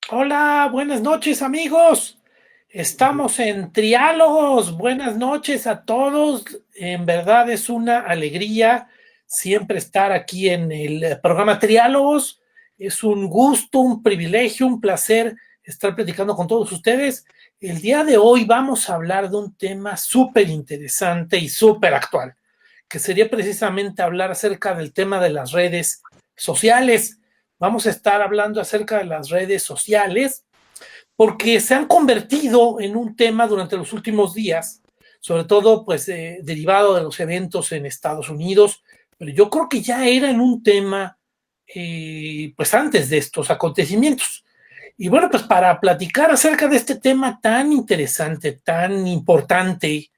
Hola, buenas noches amigos. Estamos en Triálogos. Buenas noches a todos. En verdad es una alegría siempre estar aquí en el programa Triálogos. Es un gusto, un privilegio, un placer estar platicando con todos ustedes. El día de hoy vamos a hablar de un tema súper interesante y súper actual, que sería precisamente hablar acerca del tema de las redes sociales. Vamos a estar hablando acerca de las redes sociales porque se han convertido en un tema durante los últimos días, sobre todo pues derivado de los eventos en Estados Unidos, pero yo creo que ya era en un tema pues antes de estos acontecimientos. Y bueno, pues para platicar acerca de este tema tan interesante, tan importante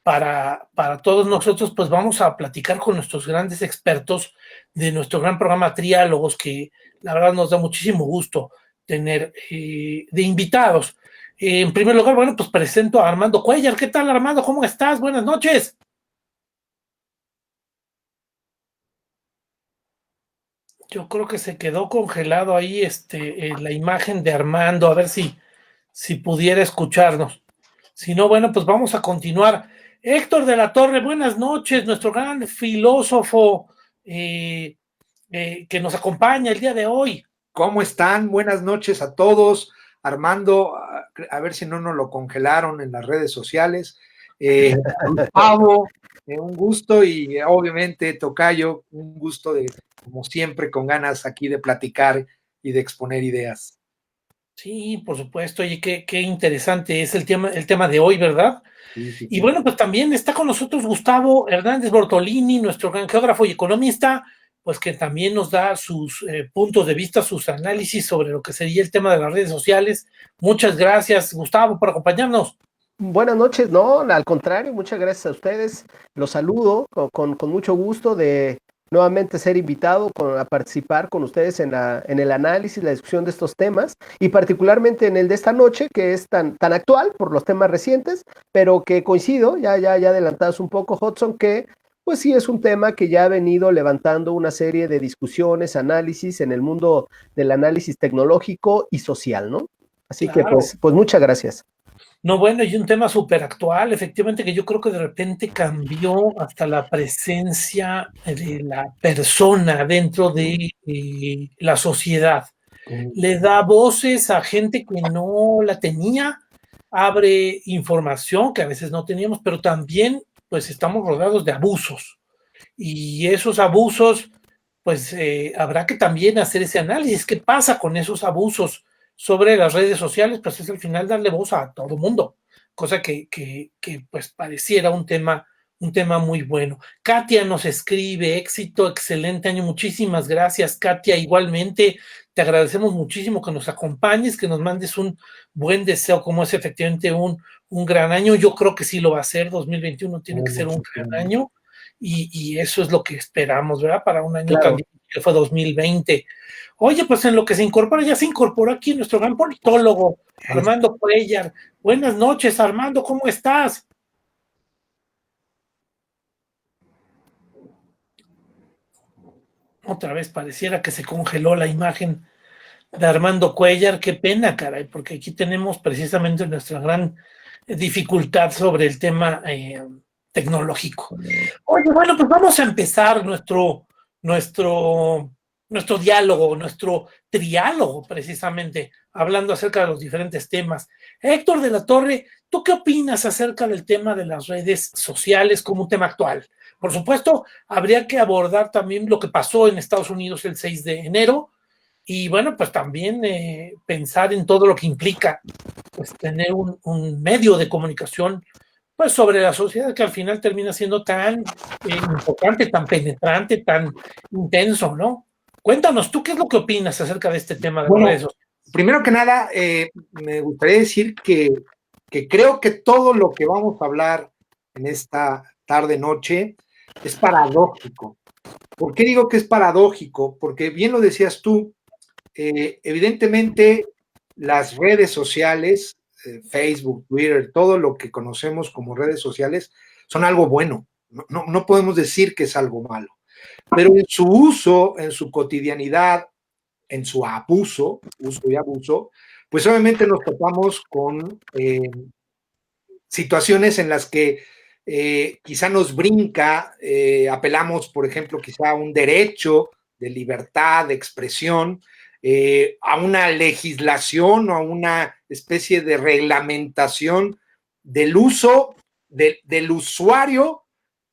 para todos nosotros, pues vamos a platicar con nuestros grandes expertos de nuestro gran programa Triálogos, que la verdad nos da muchísimo gusto tener de invitados. En primer lugar, bueno, pues presento a Armando Cuellar. ¿Qué tal, Armando? ¿Cómo estás? Buenas noches. Yo creo que se quedó congelado ahí la imagen de Armando, a ver si pudiera escucharnos. Si no, bueno, pues vamos a continuar. Héctor de la Torre, buenas noches, nuestro gran filósofo eh, que nos acompaña el día de hoy. ¿Cómo están? Buenas noches a todos. Armando, a ver si no nos lo congelaron en las redes sociales. Gustavo, un gusto y obviamente Tocayo, un gusto de, como siempre, con ganas aquí de platicar y de exponer ideas. Sí, por supuesto, oye, qué interesante es el tema de hoy, ¿verdad? Sí, sí, Y sí. bueno, pues también está con nosotros Gustavo Hernández Bortolini, nuestro gran geógrafo y economista, pues que también nos da sus puntos de vista, sus análisis sobre lo que sería el tema de las redes sociales. Muchas gracias, Gustavo, por acompañarnos. Buenas noches, no, al contrario, muchas gracias a ustedes. Los saludo con mucho gusto de nuevamente ser invitado a participar con ustedes en el análisis, la discusión de estos temas y particularmente en el de esta noche que es tan actual por los temas recientes, pero que coincido, ya adelantados un poco, Hudson, que pues sí es un tema que ya ha venido levantando una serie de discusiones, análisis en el mundo del análisis tecnológico y social, ¿no? Así que Claro. pues muchas gracias. No, bueno, y un tema súper actual, efectivamente, que yo creo que de repente cambió hasta la presencia de la persona dentro de la sociedad. Le da voces a gente que no la tenía, abre información que a veces no teníamos, pero también pues estamos rodeados de abusos. Y esos abusos, pues habrá que también hacer ese análisis. ¿Qué pasa con esos abusos sobre las redes sociales? Pues es al final darle voz a todo mundo, cosa que pues pareciera un tema muy bueno. Katia nos escribe, éxito, excelente año, muchísimas gracias, Katia, igualmente, te agradecemos muchísimo que nos acompañes, que nos mandes un buen deseo, como es efectivamente un gran año, yo creo que sí lo va a ser, 2021 tiene que ser un gran año, y eso es lo que esperamos, ¿verdad? Para un año tan Claro. difícil que fue 2020. Oye, pues en lo que se incorpora, ya se incorporó aquí nuestro gran politólogo, Armando Cuellar. Buenas noches, Armando, ¿cómo estás? Otra vez pareciera que se congeló la imagen de Armando Cuellar. Qué pena, caray, porque aquí tenemos precisamente nuestra gran dificultad sobre el tema tecnológico. Oye, bueno, pues vamos a empezar nuestro, nuestro diálogo, nuestro triálogo, precisamente, hablando acerca de los diferentes temas. Héctor de la Torre, ¿tú qué opinas acerca del tema de las redes sociales como un tema actual? Por supuesto, habría que abordar también lo que pasó en Estados Unidos el 6 de enero y bueno, pues también pensar en todo lo que implica pues, tener un medio de comunicación pues sobre la sociedad que al final termina siendo tan importante, tan penetrante, tan intenso, ¿no? Cuéntanos, ¿tú qué es lo que opinas acerca de este tema de las redes Bueno, sociales? primero que nada, me gustaría decir que creo que todo lo que vamos a hablar en esta tarde-noche es paradójico. ¿Por qué digo que es paradójico? Porque bien lo decías tú, evidentemente las redes sociales, Facebook, Twitter, todo lo que conocemos como redes sociales, son algo bueno. No podemos decir que es algo malo. Pero en su uso, en su cotidianidad, en su abuso, uso y abuso, pues obviamente nos topamos con situaciones en las que quizá nos brinca, apelamos, por ejemplo, quizá a un derecho de libertad, de expresión, a una legislación o a una especie de reglamentación del uso del usuario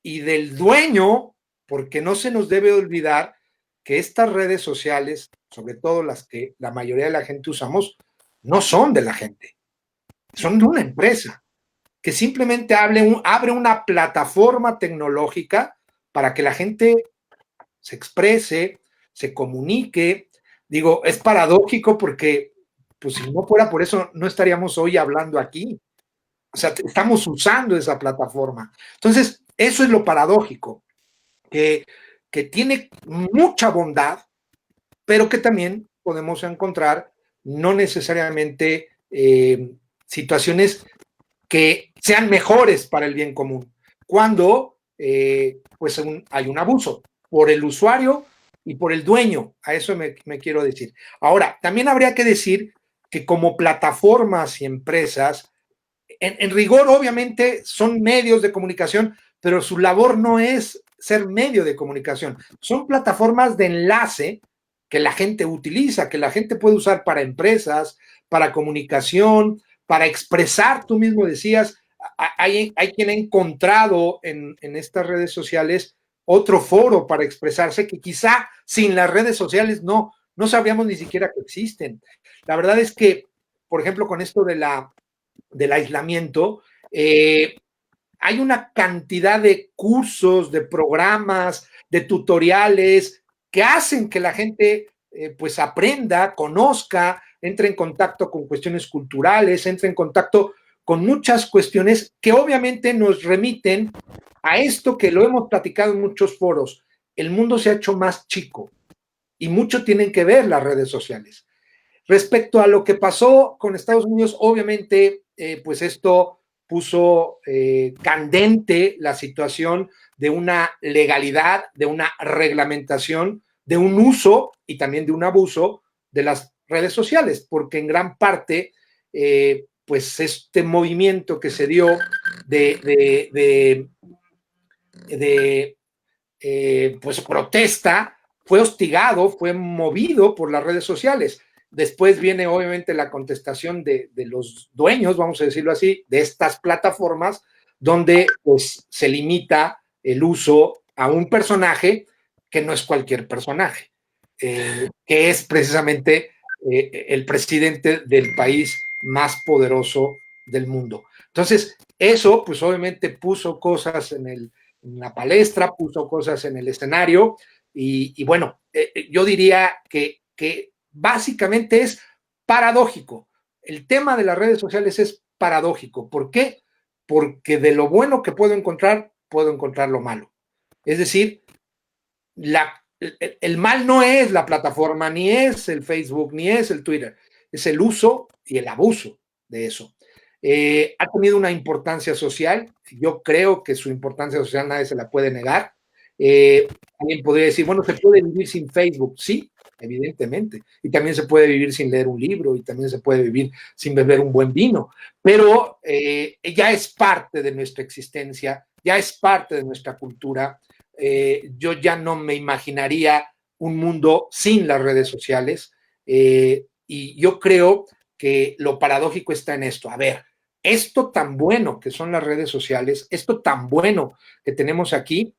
y del dueño, porque no se nos debe olvidar que estas redes sociales, sobre todo las que la mayoría de la gente usamos, no son de la gente, son de una empresa que simplemente abre una plataforma tecnológica para que la gente se exprese, se comunique. Digo, es paradójico porque, pues si no fuera por eso, no estaríamos hoy hablando aquí. O sea, estamos usando esa plataforma. Entonces, eso es lo paradójico, que tiene mucha bondad, pero que también podemos encontrar no necesariamente situaciones que sean mejores para el bien común, cuando pues hay un abuso por el usuario y por el dueño, a eso me quiero decir. Ahora, también habría que decir que como plataformas y empresas, en rigor obviamente son medios de comunicación, pero su labor no es ser medio de comunicación, son plataformas de enlace que la gente utiliza, que la gente puede usar para empresas, para comunicación, para expresar. Tú mismo decías, hay quien ha encontrado en estas redes sociales otro foro para expresarse que quizá sin las redes sociales no sabríamos ni siquiera que existen. La verdad es que, por ejemplo, con esto del aislamiento, hay una cantidad de cursos, de programas, de tutoriales que hacen que la gente pues aprenda, conozca, entre en contacto con cuestiones culturales, entre en contacto con muchas cuestiones que obviamente nos remiten a esto que lo hemos platicado en muchos foros. El mundo se ha hecho más chico y mucho tienen que ver las redes sociales. Respecto a lo que pasó con Estados Unidos, obviamente, pues esto puso candente la situación de una legalidad, de una reglamentación, de un uso y también de un abuso de las redes sociales, porque en gran parte, pues este movimiento que se dio de pues protesta fue hostigado, fue movido por las redes sociales. Después viene obviamente la contestación de los dueños, vamos a decirlo así, de estas plataformas, donde pues se limita el uso a un personaje que no es cualquier personaje, que es precisamente el presidente del país más poderoso del mundo. Entonces, eso pues obviamente puso cosas en la palestra, puso cosas en el escenario y bueno, yo diría que básicamente es paradójico. El tema de las redes sociales es paradójico. ¿Por qué? Porque de lo bueno que puedo encontrar lo malo. Es decir, el mal no es la plataforma, ni es el Facebook, ni es el Twitter, es el uso y el abuso de eso. Ha tenido una importancia social, yo creo que su importancia social nadie se la puede negar. Alguien podría decir, bueno, ¿se puede vivir sin Facebook? Sí, evidentemente, y también se puede vivir sin leer un libro, y también se puede vivir sin beber un buen vino, pero ya es parte de nuestra existencia, ya es parte de nuestra cultura. Yo ya no me imaginaría un mundo sin las redes sociales, y yo creo que lo paradójico está en esto. A ver, esto tan bueno que son las redes sociales, esto tan bueno que tenemos aquí,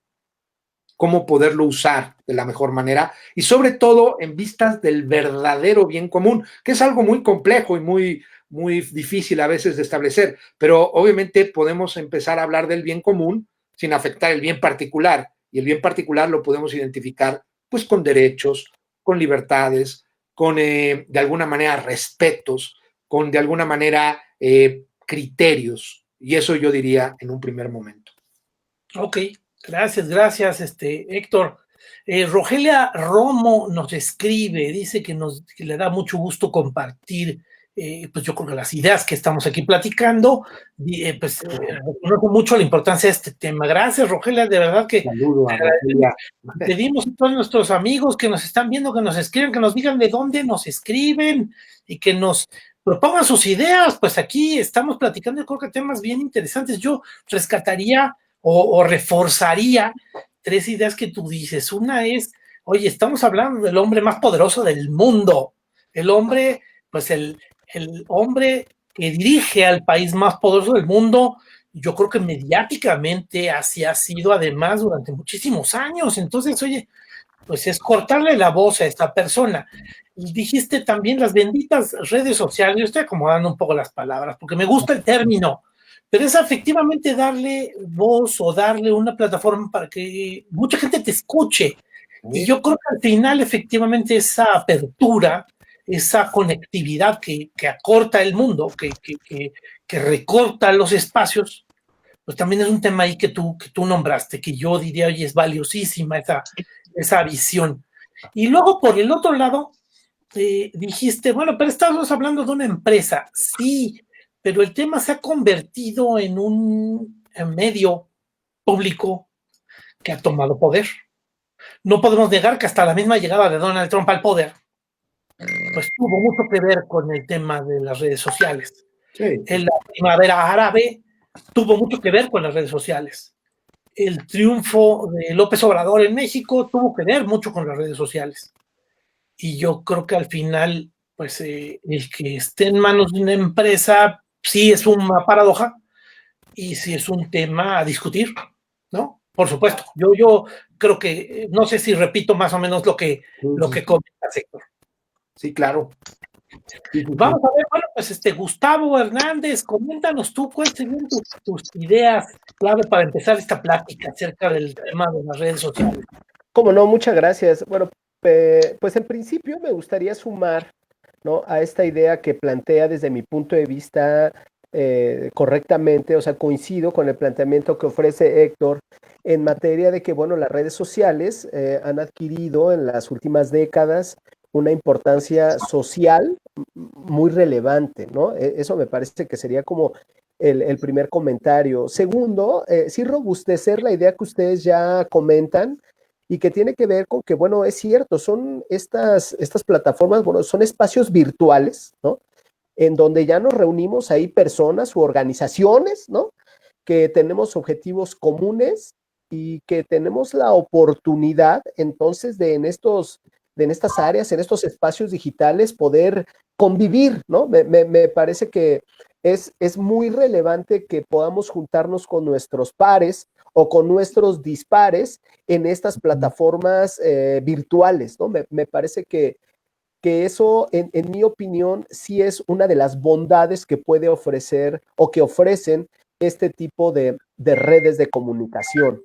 cómo poderlo usar de la mejor manera y sobre todo en vistas del verdadero bien común, que es algo muy complejo y muy difícil a veces de establecer, pero obviamente podemos empezar a hablar del bien común sin afectar el bien particular, y el bien particular lo podemos identificar pues con derechos, con libertades, con de alguna manera respetos, con de alguna manera criterios, y eso yo diría en un primer momento. Ok, gracias, Héctor. Rogelia Romo nos escribe, dice que le da mucho gusto compartir pues yo creo que las ideas que estamos aquí platicando, reconozco mucho la importancia de este tema. Gracias, Rogelia, de verdad que Saludo a Rogelia. pedimos a todos nuestros amigos que nos están viendo, que nos escriban, que nos digan de dónde nos escriben y que nos propongan sus ideas. Pues aquí estamos platicando, yo creo que temas bien interesantes. Yo rescataría o reforzaría 3 ideas que tú dices. Una es, oye, estamos hablando del hombre más poderoso del mundo, el hombre, pues el hombre que dirige al país más poderoso del mundo. Yo creo que mediáticamente así ha sido además durante muchísimos años. Entonces, oye, pues es cortarle la voz a esta persona. Y dijiste también las benditas redes sociales. Yo estoy acomodando un poco las palabras porque me gusta el término, pero es efectivamente darle voz o darle una plataforma para que mucha gente te escuche. Y yo creo que al final efectivamente esa apertura, esa conectividad que acorta el mundo, que recorta los espacios, pues también es un tema ahí que tú nombraste, que yo diría, oye, es valiosísima esa visión. Y luego, por el otro lado, dijiste, bueno, pero estamos hablando de una empresa. Sí, pero el tema se ha convertido en un medio público que ha tomado poder. No podemos negar que hasta la misma llegada de Donald Trump al poder, pues tuvo mucho que ver con el tema de las redes sociales. Sí. En la primavera árabe tuvo mucho que ver con las redes sociales. El triunfo de López Obrador en México tuvo que ver mucho con las redes sociales. Y yo creo que al final, pues el que esté en manos de una empresa sí es una paradoja y sí es un tema a discutir, ¿no? Por supuesto. Yo creo que, no sé si repito más o menos lo que comenta Héctor. Sí, claro. Sí. Vamos a ver, bueno, pues Gustavo Hernández, coméntanos tú cuáles serían tus ideas clave para empezar esta plática acerca del tema de las redes sociales. Cómo no, muchas gracias. Bueno, pues en principio me gustaría sumar, ¿no?, a esta idea que plantea desde mi punto de vista correctamente, o sea, coincido con el planteamiento que ofrece Héctor en materia de que, bueno, las redes sociales han adquirido en las últimas décadas una importancia social muy relevante, ¿no? Eso me parece que sería como el primer comentario. Segundo, sí robustecer la idea que ustedes ya comentan y que tiene que ver con que, bueno, es cierto, son estas plataformas, bueno, son espacios virtuales, ¿no?, en donde ya nos reunimos ahí personas u organizaciones, ¿no?, que tenemos objetivos comunes y que tenemos la oportunidad entonces de en estas áreas, en estos espacios digitales, poder convivir, ¿no? Me parece que es muy relevante que podamos juntarnos con nuestros pares o con nuestros dispares en estas plataformas virtuales, ¿no? Me parece que eso, en mi opinión, sí es una de las bondades que puede ofrecer o que ofrecen este tipo de redes de comunicación.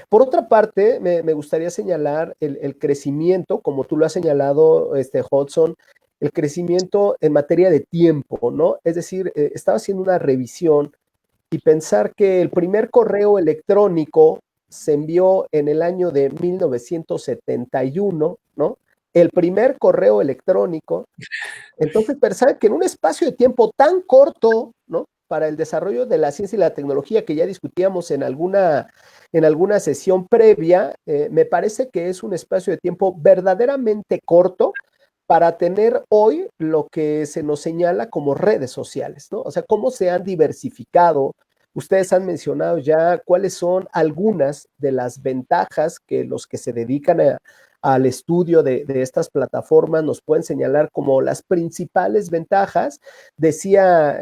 Por otra parte, me gustaría señalar el crecimiento, como tú lo has señalado, Hudson, el crecimiento en materia de tiempo, ¿no? Es decir, estaba haciendo una revisión y pensar que el primer correo electrónico se envió en el año de 1971, ¿no? El primer correo electrónico. Entonces, pensar que en un espacio de tiempo tan corto, ¿no?, para el desarrollo de la ciencia y la tecnología que ya discutíamos en alguna sesión previa, me parece que es un espacio de tiempo verdaderamente corto para tener hoy lo que se nos señala como redes sociales, ¿no? O sea, cómo se han diversificado. Ustedes han mencionado ya cuáles son algunas de las ventajas que los que se dedican al estudio de estas plataformas nos pueden señalar como las principales ventajas. Decía,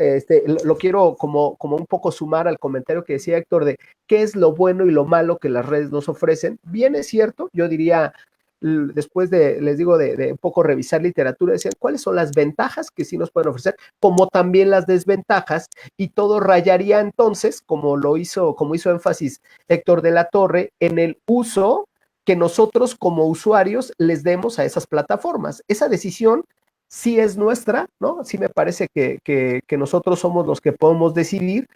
lo quiero como un poco sumar al comentario que decía Héctor de qué es lo bueno y lo malo que las redes nos ofrecen. Bien es cierto, yo diría, después les digo, de un poco revisar literatura, decían cuáles son las ventajas que sí nos pueden ofrecer, como también las desventajas, y todo rayaría entonces, como hizo énfasis Héctor de la Torre, en el uso que nosotros como usuarios les demos a esas plataformas. Esa decisión sí es nuestra, ¿no? Sí me parece que nosotros somos los que podemos decidir,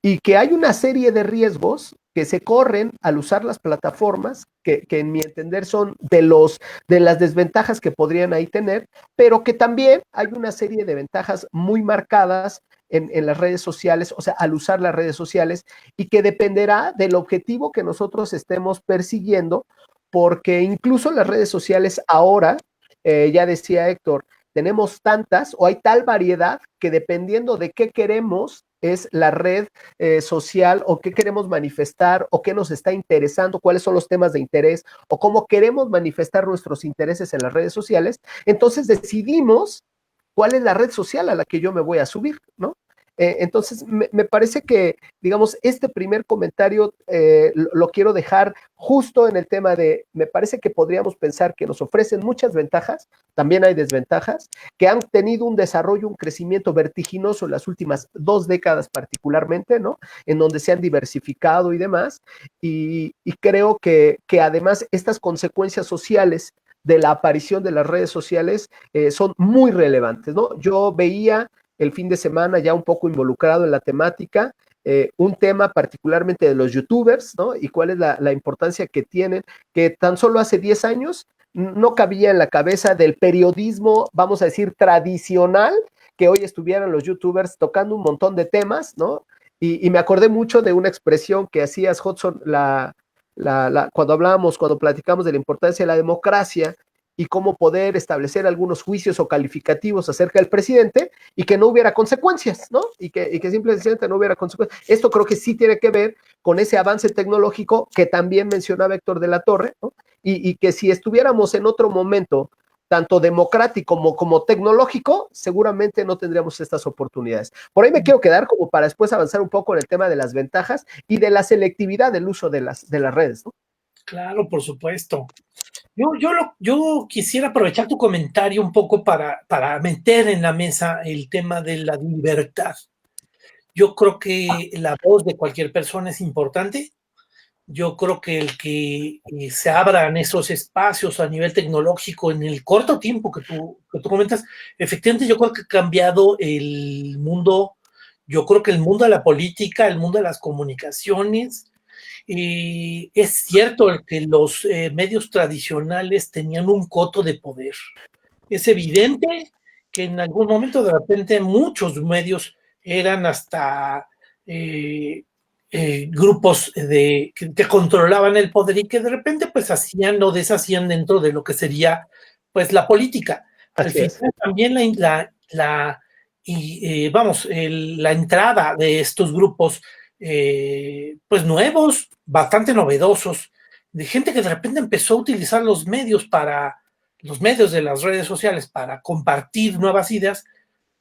y que hay una serie de riesgos que se corren al usar las plataformas, que en mi entender son de las desventajas que podrían ahí tener, pero que también hay una serie de ventajas muy marcadas en las redes sociales, o sea, al usar las redes sociales, y que dependerá del objetivo que nosotros estemos persiguiendo, porque incluso las redes sociales ahora, ya decía Héctor, tenemos tantas o hay tal variedad que dependiendo de qué queremos es la red social o qué queremos manifestar o qué nos está interesando, cuáles son los temas de interés o cómo queremos manifestar nuestros intereses en las redes sociales, entonces decidimos cuál es la red social a la que yo me voy a subir, ¿no? Entonces, me parece que, digamos, este primer comentario lo quiero dejar justo en el tema de, me parece que podríamos pensar que nos ofrecen muchas ventajas, también hay desventajas, que han tenido un desarrollo, un crecimiento vertiginoso en las últimas 2 décadas particularmente, ¿no? En donde se han diversificado y demás, y creo que además estas consecuencias sociales de la aparición de las redes sociales son muy relevantes, ¿no? Yo veía el fin de semana ya un poco involucrado en la temática, un tema particularmente de los youtubers, ¿no? Y cuál es la importancia que tienen, que tan solo hace 10 años no cabía en la cabeza del periodismo, vamos a decir, tradicional, que hoy estuvieran los youtubers tocando un montón de temas, ¿no? Y me acordé mucho de una expresión que hacías, Hudson, cuando platicamos de la importancia de la democracia, y cómo poder establecer algunos juicios o calificativos acerca del presidente y que no hubiera consecuencias, ¿no? Y que simplemente no hubiera consecuencias. Esto creo que sí tiene que ver con ese avance tecnológico que también mencionaba Héctor de la Torre, ¿no? Y que si estuviéramos en otro momento, tanto democrático como tecnológico, seguramente no tendríamos estas oportunidades. Por ahí me quiero quedar como para después avanzar un poco en el tema de las ventajas y de la selectividad del uso de las redes, ¿no? Claro, por supuesto. Yo quisiera aprovechar tu comentario un poco para meter en la mesa el tema de la libertad. Yo creo que la voz de cualquier persona es importante. Yo creo que el que se abran esos espacios a nivel tecnológico en el corto tiempo que tú comentas, efectivamente yo creo que ha cambiado el mundo, yo creo que el mundo de la política, el mundo de las comunicaciones. Es cierto que los medios tradicionales tenían un coto de poder. Es evidente que en algún momento de repente muchos medios eran hasta grupos que controlaban el poder y que de repente pues hacían o deshacían dentro de lo que sería pues la política. Al final también la entrada de estos grupos pues nuevos, bastante novedosos, de gente que de repente empezó a utilizar los medios de las redes sociales para compartir nuevas ideas,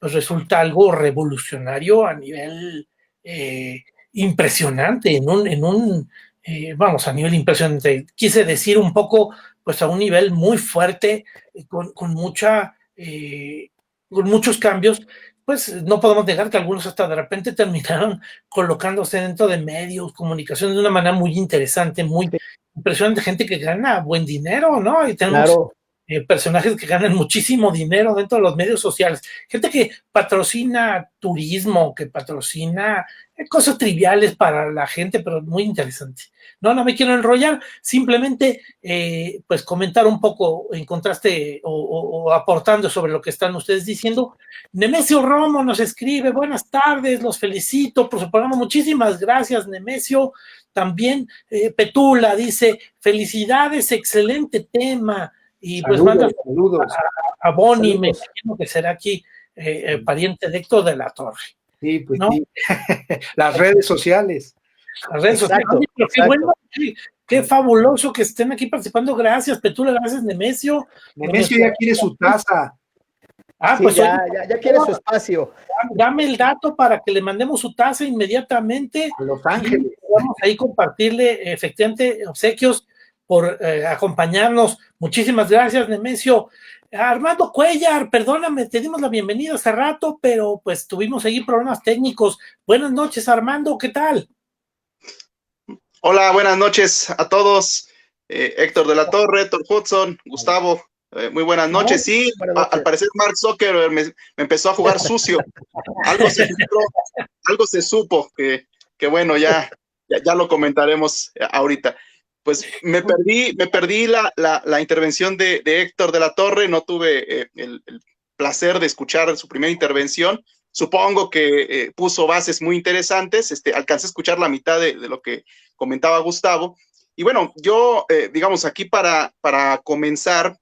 pues resulta algo revolucionario a nivel impresionante, a nivel impresionante. Quise decir un poco, pues a un nivel muy fuerte, con muchos cambios. Pues no podemos negar que algunos hasta de repente terminaron colocándose dentro de medios, comunicación de una manera muy interesante, muy impresionante, gente que gana buen dinero, ¿no? Y tenemos personajes que ganan muchísimo dinero dentro de los medios sociales, gente que patrocina turismo, que patrocina cosas triviales para la gente, pero muy interesante. No me quiero enrollar, simplemente pues comentar un poco en contraste o aportando sobre lo que están ustedes diciendo. Nemesio Romo nos escribe, buenas tardes, los felicito por su programa, muchísimas gracias, Nemesio. También Petula dice, felicidades, excelente tema. Y pues manda saludos a Bonnie, me imagino que será aquí pariente de Héctor de la Torre. Sí, pues ¿no? Sí. Las redes sociales. Las redes sociales. Pero qué bueno, qué fabuloso que estén aquí participando. Gracias, Petula, gracias, Nemesio. Nemesio ya quiere su taza. Sí, pues ya quiere su espacio. Dame el dato para que le mandemos su taza inmediatamente. A Los Ángeles. Vamos ahí compartirle efectivamente obsequios por acompañarnos. Muchísimas gracias, Nemesio. Armando Cuellar, perdóname, te dimos la bienvenida hace rato, pero pues tuvimos ahí problemas técnicos. Buenas noches, Armando, ¿qué tal? Hola, buenas noches a todos. Héctor de la Torre, Héctor Hudson, Gustavo, muy buenas noches. Sí, al parecer Mark Zuckerberg me empezó a jugar sucio. Algo se supo, que bueno, ya ya lo comentaremos ahorita. Pues me perdí la intervención de Héctor de la Torre, no tuve el placer de escuchar su primera intervención. Supongo que puso bases muy interesantes, alcancé a escuchar la mitad de lo que comentaba Gustavo. Y bueno, yo, digamos, aquí para comenzar,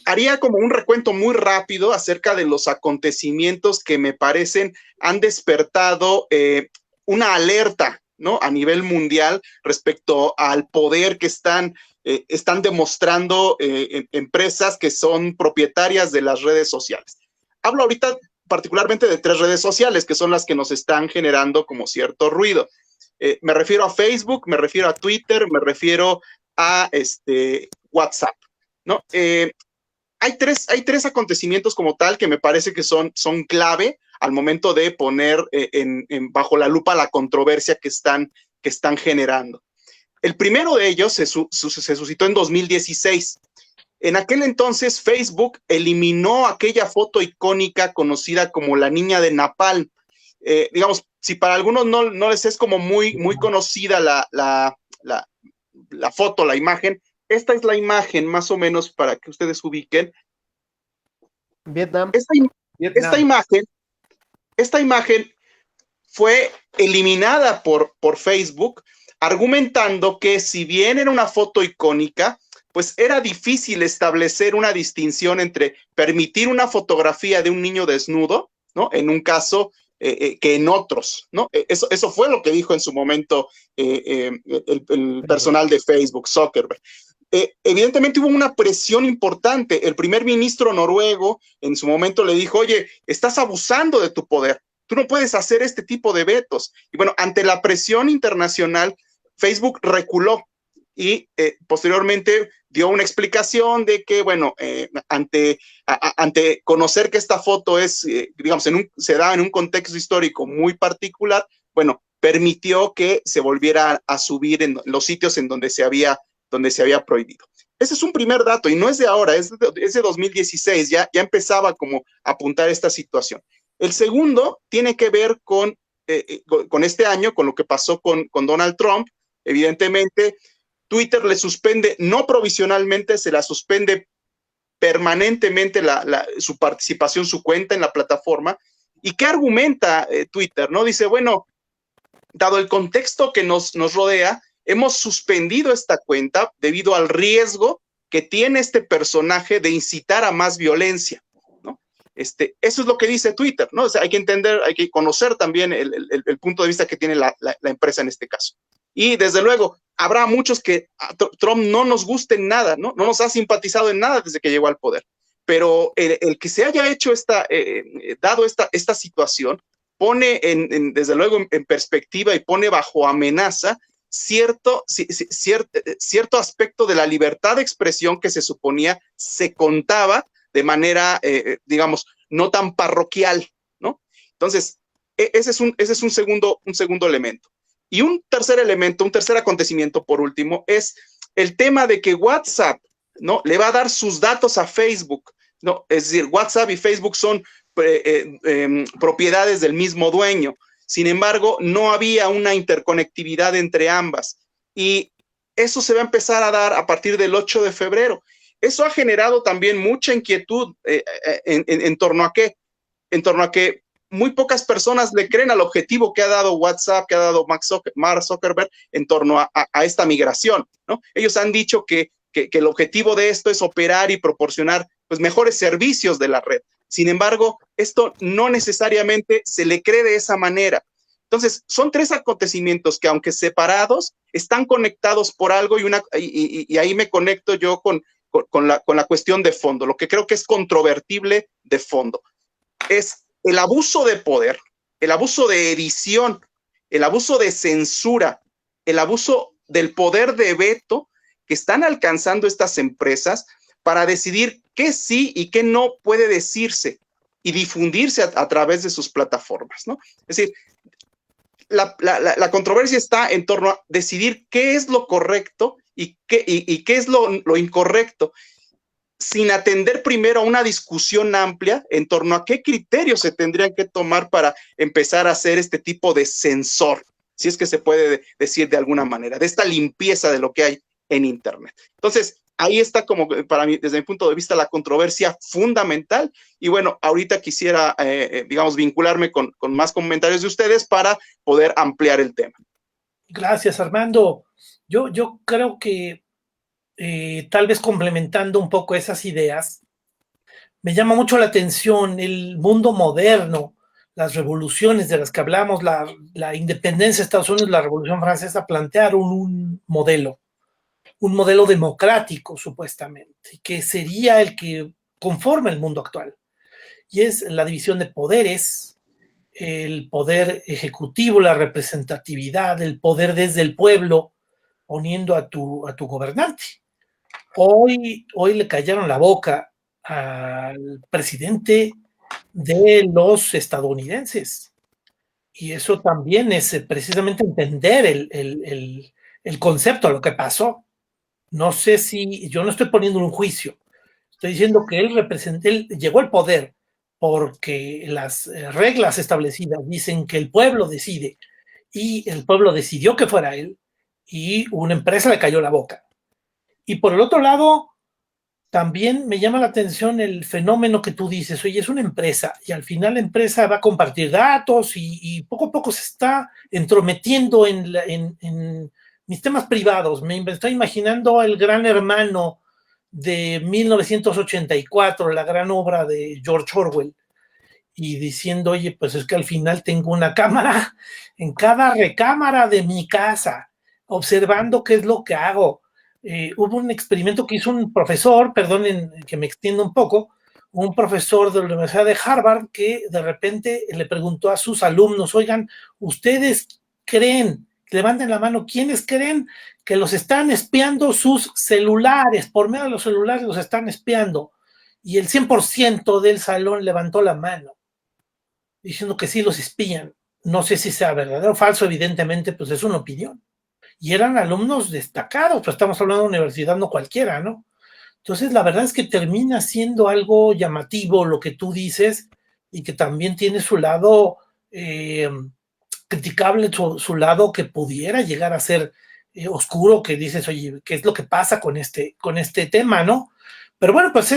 haría como un recuento muy rápido acerca de los acontecimientos que me parecen han despertado una alerta, ¿no?, a nivel mundial respecto al poder que están demostrando empresas que son propietarias de las redes sociales. Hablo ahorita particularmente de 3 redes sociales que son las que nos están generando como cierto ruido. Me refiero a Facebook, me refiero a Twitter, me refiero a WhatsApp, ¿no? Hay tres acontecimientos como tal que me parece que son clave al momento de poner bajo la lupa la controversia que están generando. El primero de ellos se suscitó en 2016. En aquel entonces Facebook eliminó aquella foto icónica conocida como la niña de Napalm. Digamos, si para algunos no les es como muy conocida la foto, la imagen, esta es la imagen más o menos para que ustedes ubiquen. Vietnam. Esta imagen fue eliminada por Facebook, argumentando que si bien era una foto icónica, pues era difícil establecer una distinción entre permitir una fotografía de un niño desnudo, ¿no?, en un caso que en otros, ¿no? Eso fue lo que dijo en su momento el personal de Facebook, Zuckerberg. Evidentemente hubo una presión importante. El primer ministro noruego en su momento le dijo, oye, estás abusando de tu poder, tú no puedes hacer este tipo de vetos. Y bueno, ante la presión internacional, Facebook reculó y posteriormente dio una explicación de que, bueno, ante conocer que esta foto es, digamos, se da en un contexto histórico muy particular, bueno, permitió que se volviera a subir en los sitios en donde se había prohibido. Ese es un primer dato y no es de ahora, es de 2016, ya empezaba como a apuntar esta situación. El segundo tiene que ver con este año, con lo que pasó con Donald Trump. Evidentemente, Twitter le suspende, no provisionalmente, se la suspende permanentemente su participación, su cuenta en la plataforma. ¿Y qué argumenta Twitter? ¿No? Dice, bueno, dado el contexto que nos rodea, hemos suspendido esta cuenta debido al riesgo que tiene este personaje de incitar a más violencia, ¿no? Eso es lo que dice Twitter, ¿no? O sea, hay que entender, hay que conocer también el punto de vista que tiene la empresa en este caso. Y desde luego, habrá muchos que a Trump no nos guste en nada, ¿no? No nos ha simpatizado en nada desde que llegó al poder. Pero el que se haya hecho dado esta situación, pone desde luego en perspectiva y pone bajo amenaza cierto aspecto de la libertad de expresión que se suponía se contaba de manera, digamos, no tan parroquial, ¿no? Entonces, ese es un segundo elemento. Y un tercer elemento, un tercer acontecimiento, por último, es el tema de que WhatsApp, ¿no?, le va a dar sus datos a Facebook, ¿no? Es decir, WhatsApp y Facebook son propiedades del mismo dueño. Sin embargo, no había una interconectividad entre ambas. Y eso se va a empezar a dar a partir del 8 de febrero. Eso ha generado también mucha inquietud en torno a qué. En torno a que muy pocas personas le creen al objetivo que ha dado WhatsApp, que ha dado Mark Zuckerberg en torno a esta migración, ¿no? Ellos han dicho que el objetivo de esto es operar y proporcionar, pues, mejores servicios de la red. Sin embargo, esto no necesariamente se le cree de esa manera. Entonces, son 3 acontecimientos que, aunque separados, están conectados por algo y ahí me conecto yo con la cuestión de fondo, lo que creo que es controvertible de fondo. Es el abuso de poder, el abuso de edición, el abuso de censura, el abuso del poder de veto que están alcanzando estas empresas para decidir qué sí y qué no puede decirse y difundirse a través de sus plataformas, ¿no? Es decir, la controversia está en torno a decidir qué es lo correcto y qué es lo incorrecto, sin atender primero a una discusión amplia en torno a qué criterios se tendrían que tomar para empezar a hacer este tipo de censor, si es que se puede decir de alguna manera, de esta limpieza de lo que hay en Internet. Entonces, ahí está como para mí, desde mi punto de vista, la controversia fundamental. Y bueno, ahorita quisiera, digamos, vincularme con más comentarios de ustedes para poder ampliar el tema. Gracias, Armando. Yo creo que tal vez complementando un poco esas ideas, me llama mucho la atención el mundo moderno, las revoluciones de las que hablamos, la independencia de Estados Unidos, la Revolución Francesa, plantearon un modelo democrático, supuestamente, que sería el que conforma el mundo actual. Y es la división de poderes, el poder ejecutivo, la representatividad, el poder desde el pueblo, poniendo a tu gobernante. Hoy le callaron la boca al presidente de los estadounidenses. Y eso también es precisamente entender el concepto, lo que pasó. No sé si, yo no estoy poniendo un juicio, estoy diciendo que él llegó al poder porque las reglas establecidas dicen que el pueblo decide y el pueblo decidió que fuera él y una empresa le cayó la boca. Y por el otro lado, también me llama la atención el fenómeno que tú dices, oye, es una empresa y al final la empresa va a compartir datos y poco a poco se está entrometiendo en mis temas privados. Me estoy imaginando el Gran Hermano de 1984, la gran obra de George Orwell, y diciendo, oye, pues es que al final tengo una cámara en cada recámara de mi casa, observando qué es lo que hago. Hubo un experimento que hizo un profesor, perdonen que me extienda un poco, un profesor de la Universidad de Harvard que de repente le preguntó a sus alumnos, oigan, ¿ustedes creen, levanten la mano, quiénes creen que los están espiando sus celulares? Por medio de los celulares los están espiando. Y el 100% del salón levantó la mano, diciendo que sí los espían. No sé si sea verdadero o falso, evidentemente, pues es una opinión. Y eran alumnos destacados, pues estamos hablando de una universidad no cualquiera, ¿no? Entonces, la verdad es que termina siendo algo llamativo lo que tú dices y que también tiene su lado criticable, su lado que pudiera llegar a ser oscuro, que dices, oye, ¿qué es lo que pasa con este tema, no? Pero bueno, pues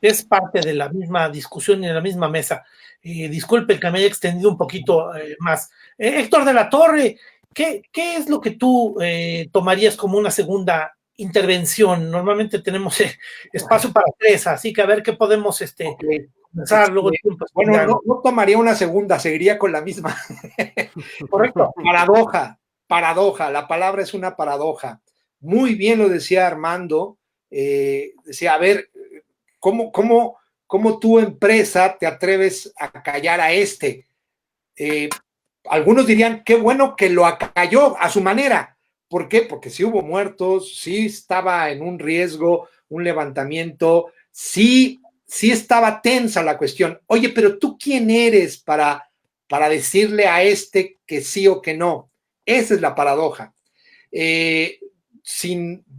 es parte de la misma discusión y de la misma mesa. Disculpe que me haya extendido un poquito más. Héctor de la Torre, ¿qué es lo que tú tomarías como una segunda intervención? Normalmente tenemos espacio para 3, así que a ver qué podemos comenzar luego el tiempo. Bueno, no tomaría una segunda, seguiría con la misma. Correcto. Paradoja, la palabra es una paradoja. Muy bien lo decía Armando, decía, a ver, ¿cómo tu empresa te atreves a callar a este? Algunos dirían, qué bueno que lo acalló a su manera. ¿Por qué? Porque sí hubo muertos, sí estaba en un riesgo, un levantamiento, sí estaba tensa la cuestión. Oye, pero ¿tú quién eres para decirle a este que sí o que no? Esa es la paradoja. De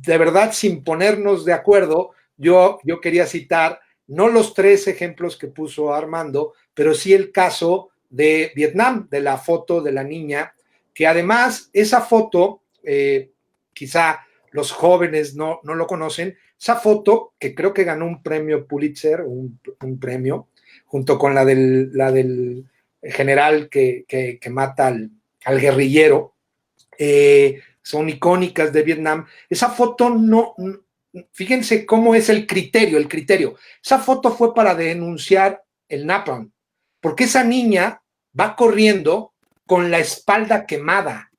verdad, sin ponernos de acuerdo, yo quería citar no los 3 ejemplos que puso Armando, pero sí el caso de Vietnam, de la foto de la niña, que además esa foto, quizá los jóvenes no lo conocen, esa foto que creo que ganó un premio Pulitzer, un premio, junto con la del general que mata al guerrillero, son icónicas de Vietnam. Esa foto no, fíjense cómo es el criterio. Esa foto fue para denunciar el napalm, porque esa niña va corriendo con la espalda quemada,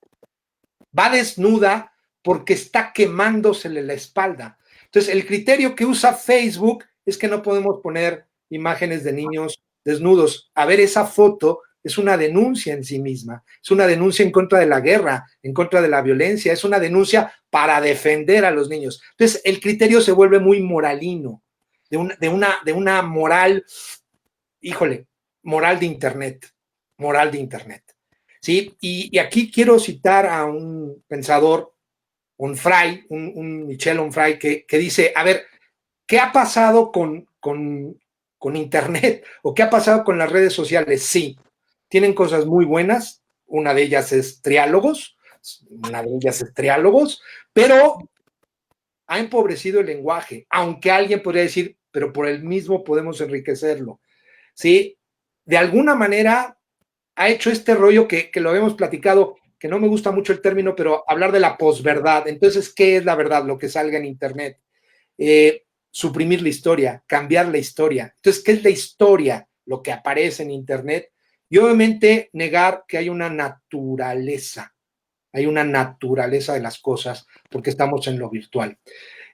va desnuda porque está quemándosele la espalda. Entonces, el criterio que usa Facebook es que no podemos poner imágenes de niños desnudos. A ver, esa foto es una denuncia en sí misma, es una denuncia en contra de la guerra, en contra de la violencia, es una denuncia para defender a los niños. Entonces, el criterio se vuelve muy moralino, de una moral, híjole, moral de Internet. ¿Sí? Y aquí quiero citar a un pensador, un Michel Onfray, que dice, a ver, ¿qué ha pasado con Internet o qué ha pasado con las redes sociales? Sí, tienen cosas muy buenas, una de ellas es Triálogos, pero ha empobrecido el lenguaje, aunque alguien podría decir, pero por el mismo podemos enriquecerlo, ¿sí? De alguna manera ha hecho este rollo que lo habíamos platicado, que no me gusta mucho el término, pero hablar de la posverdad. Entonces, ¿qué es la verdad? Lo que salga en Internet. Suprimir la historia, cambiar la historia. Entonces, ¿qué es la historia? Lo que aparece en Internet. Y obviamente negar que hay una naturaleza de las cosas, porque estamos en lo virtual.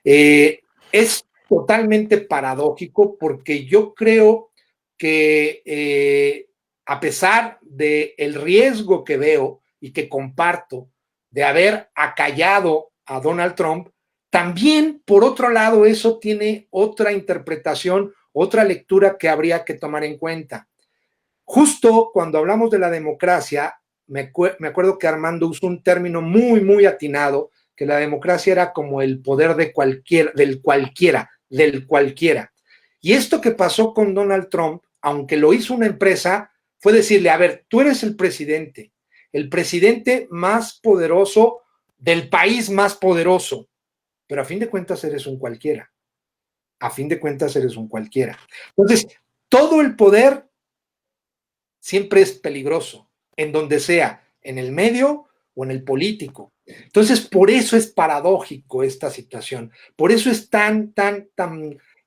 Es totalmente paradójico porque yo creo que a pesar del riesgo que veo y que comparto de haber acallado a Donald Trump, también, por otro lado, eso tiene otra interpretación, otra lectura que habría que tomar en cuenta. Justo cuando hablamos de la democracia, me acuerdo que Armando usó un término muy, muy atinado, que la democracia era como el poder de del cualquiera. Y esto que pasó con Donald Trump, aunque lo hizo una empresa, fue decirle, a ver, tú eres el presidente más poderoso del país más poderoso, pero a fin de cuentas eres un cualquiera. Entonces, todo el poder siempre es peligroso, en donde sea, en el medio o en el político. Entonces, por eso es paradójico esta situación, por eso es tan,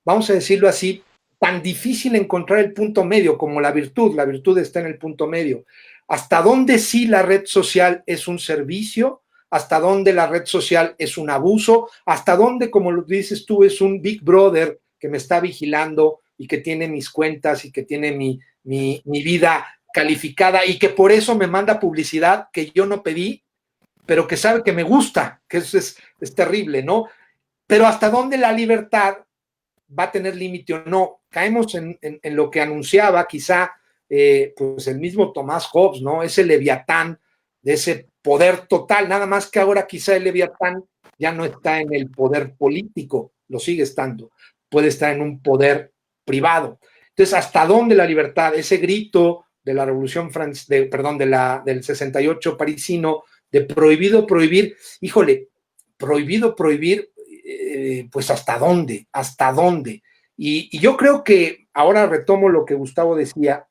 vamos a decirlo así, tan difícil encontrar el punto medio como la virtud está en el punto medio. ¿Hasta dónde sí la red social es un servicio? ¿Hasta dónde la red social es un abuso? ¿Hasta dónde, como lo dices tú, es un Big Brother que me está vigilando y que tiene mis cuentas y que tiene mi vida calificada y que por eso me manda publicidad que yo no pedí, pero que sabe que me gusta, que eso es terrible, ¿no? Pero hasta dónde la libertad va a tener límite o no. Caemos en lo que anunciaba quizá pues el mismo Tomás Hobbes, ¿no? Ese leviatán de ese poder total, nada más que ahora quizá el leviatán ya no está en el poder político, lo sigue estando, puede estar en un poder privado. Entonces, ¿hasta dónde la libertad? Ese grito de la Revolución del 68 parisino, de prohibido prohibir, híjole, prohibido prohibir, pues ¿hasta dónde? ¿Hasta dónde? Y yo creo que, ahora retomo lo que Gustavo decía,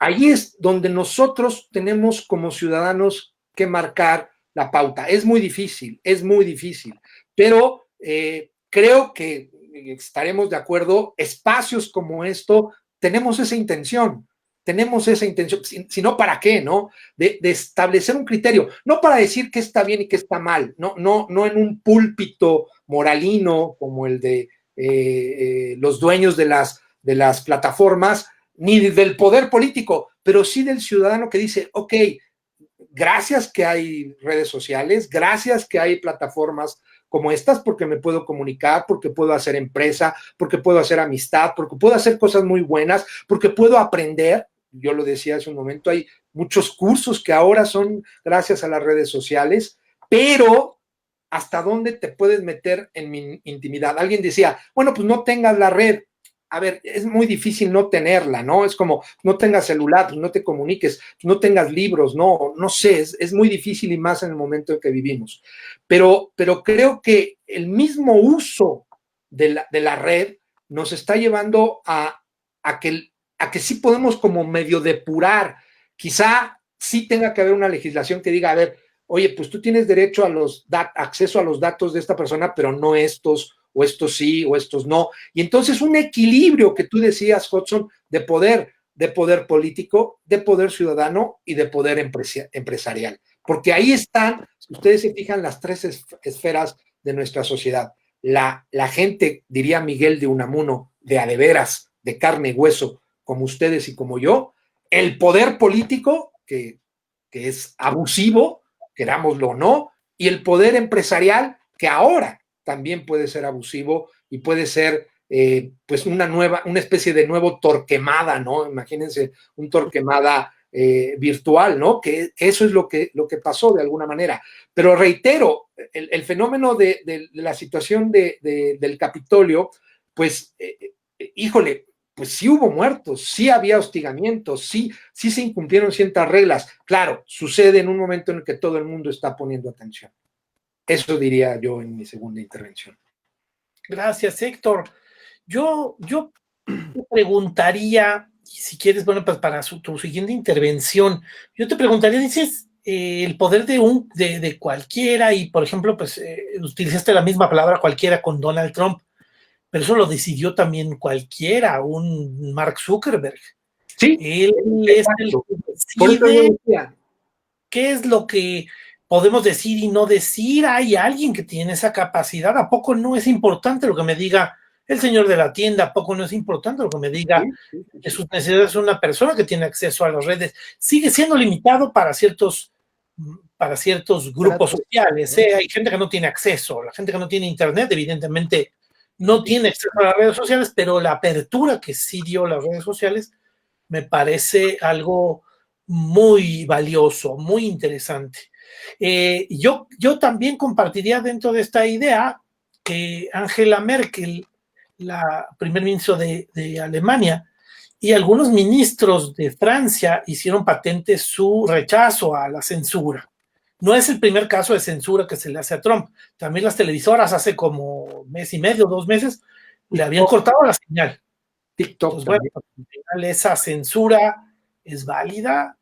ahí es donde nosotros tenemos como ciudadanos que marcar la pauta. Es muy difícil, pero creo que estaremos de acuerdo, espacios como esto, tenemos esa intención, si no, ¿para qué? ¿No? De establecer un criterio, no para decir qué está bien y qué está mal, no en un púlpito moralino como el de los dueños de las plataformas, ni del poder político, pero sí del ciudadano que dice, ok, gracias que hay redes sociales, gracias que hay plataformas como estas, porque me puedo comunicar, porque puedo hacer empresa, porque puedo hacer amistad, porque puedo hacer cosas muy buenas, porque puedo aprender. Yo lo decía hace un momento, hay muchos cursos que ahora son gracias a las redes sociales, pero ¿hasta dónde te puedes meter en mi intimidad? Alguien decía, bueno, pues no tengas la red. A ver, es muy difícil no tenerla, ¿no? Es como, no tengas celular, pues no te comuniques, no tengas libros, no sé, es muy difícil y más en el momento en que vivimos. Pero creo que el mismo uso de la red nos está llevando a que sí podemos como medio depurar. Quizá sí tenga que haber una legislación que diga, a ver, oye, pues tú tienes derecho a acceso a los datos de esta persona, pero no estos, o estos sí, o estos no. Y entonces un equilibrio que tú decías, Hudson, de poder político, de poder ciudadano y de poder empresarial. Porque ahí están, si ustedes se fijan, las tres esferas de nuestra sociedad. La gente, diría Miguel de Unamuno, de a de veras, de carne y hueso, como ustedes y como yo, el poder político, que es abusivo, querámoslo o no, y el poder empresarial, que ahora también puede ser abusivo y puede ser pues una especie de nuevo Torquemada, ¿no? Imagínense un Torquemada virtual, ¿no? Que eso es lo que pasó de alguna manera. Pero reitero, el fenómeno de la situación del Capitolio, pues, híjole, pues sí hubo muertos, sí había hostigamientos, sí se incumplieron ciertas reglas. Claro, sucede en un momento en el que todo el mundo está poniendo atención. Eso diría yo en mi segunda intervención. Gracias, Héctor. Yo te preguntaría, si quieres, bueno, pues para tu siguiente intervención, yo te preguntaría, dices, el poder de cualquiera, y por ejemplo, pues utilizaste la misma palabra cualquiera con Donald Trump, pero eso lo decidió también cualquiera, un Mark Zuckerberg. Sí, él es el que decide qué es lo que podemos decir y no decir. Hay alguien que tiene esa capacidad. ¿A poco no es importante lo que me diga el señor de la tienda? ¿A poco no es importante lo que me diga que sus necesidades? Es una persona que tiene acceso a las redes. Sigue siendo limitado para ciertos grupos sociales. Hay gente que no tiene acceso. La gente que no tiene internet, evidentemente, no tiene acceso a las redes sociales, pero la apertura que sí dio las redes sociales me parece algo muy valioso, muy interesante. Yo también compartiría dentro de esta idea que Angela Merkel, la primer ministro de Alemania, y algunos ministros de Francia hicieron patente su rechazo a la censura. No es el primer caso de censura que se le hace a Trump. También las televisoras hace como mes y medio, 2 meses, le habían cortado la señal. TikTok. Pues bueno, al final esa censura es válida,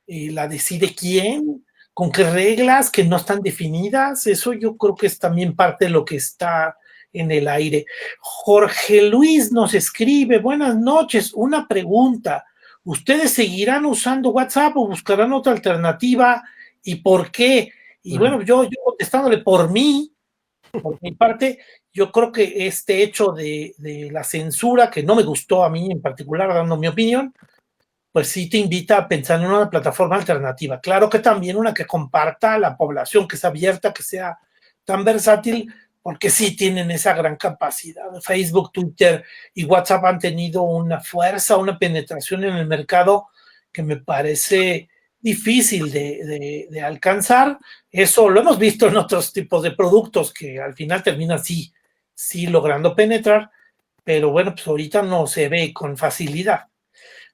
la decide quién, con qué reglas que no están definidas. Eso yo creo que es también parte de lo que está en el aire. Jorge Luis nos escribe: buenas noches, una pregunta. ¿Ustedes seguirán usando WhatsApp o buscarán otra alternativa? ¿Y por qué? Y bueno, yo contestándole por mi parte, yo creo que este hecho de la censura, que no me gustó a mí en particular, dando mi opinión, pues sí te invita a pensar en una plataforma alternativa. Claro que también una que comparta a la población, que sea abierta, que sea tan versátil, porque sí tienen esa gran capacidad. Facebook, Twitter y WhatsApp han tenido una fuerza, una penetración en el mercado que me parece difícil de alcanzar. Eso lo hemos visto en otros tipos de productos que al final terminan sí logrando penetrar, pero bueno, pues ahorita no se ve con facilidad.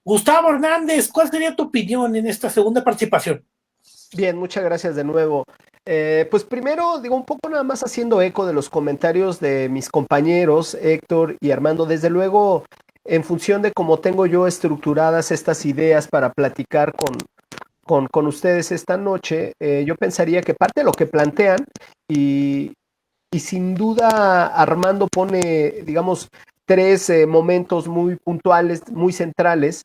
Gustavo Hernández, ¿cuál sería tu opinión en esta segunda participación? Bien, muchas gracias de nuevo. Pues primero, digo, un poco nada más haciendo eco de los comentarios de mis compañeros Héctor y Armando. Desde luego, en función de cómo tengo yo estructuradas estas ideas para platicar con ustedes esta noche, yo pensaría que parte de lo que plantean, y sin duda Armando pone, digamos, 3 momentos muy puntuales, muy centrales.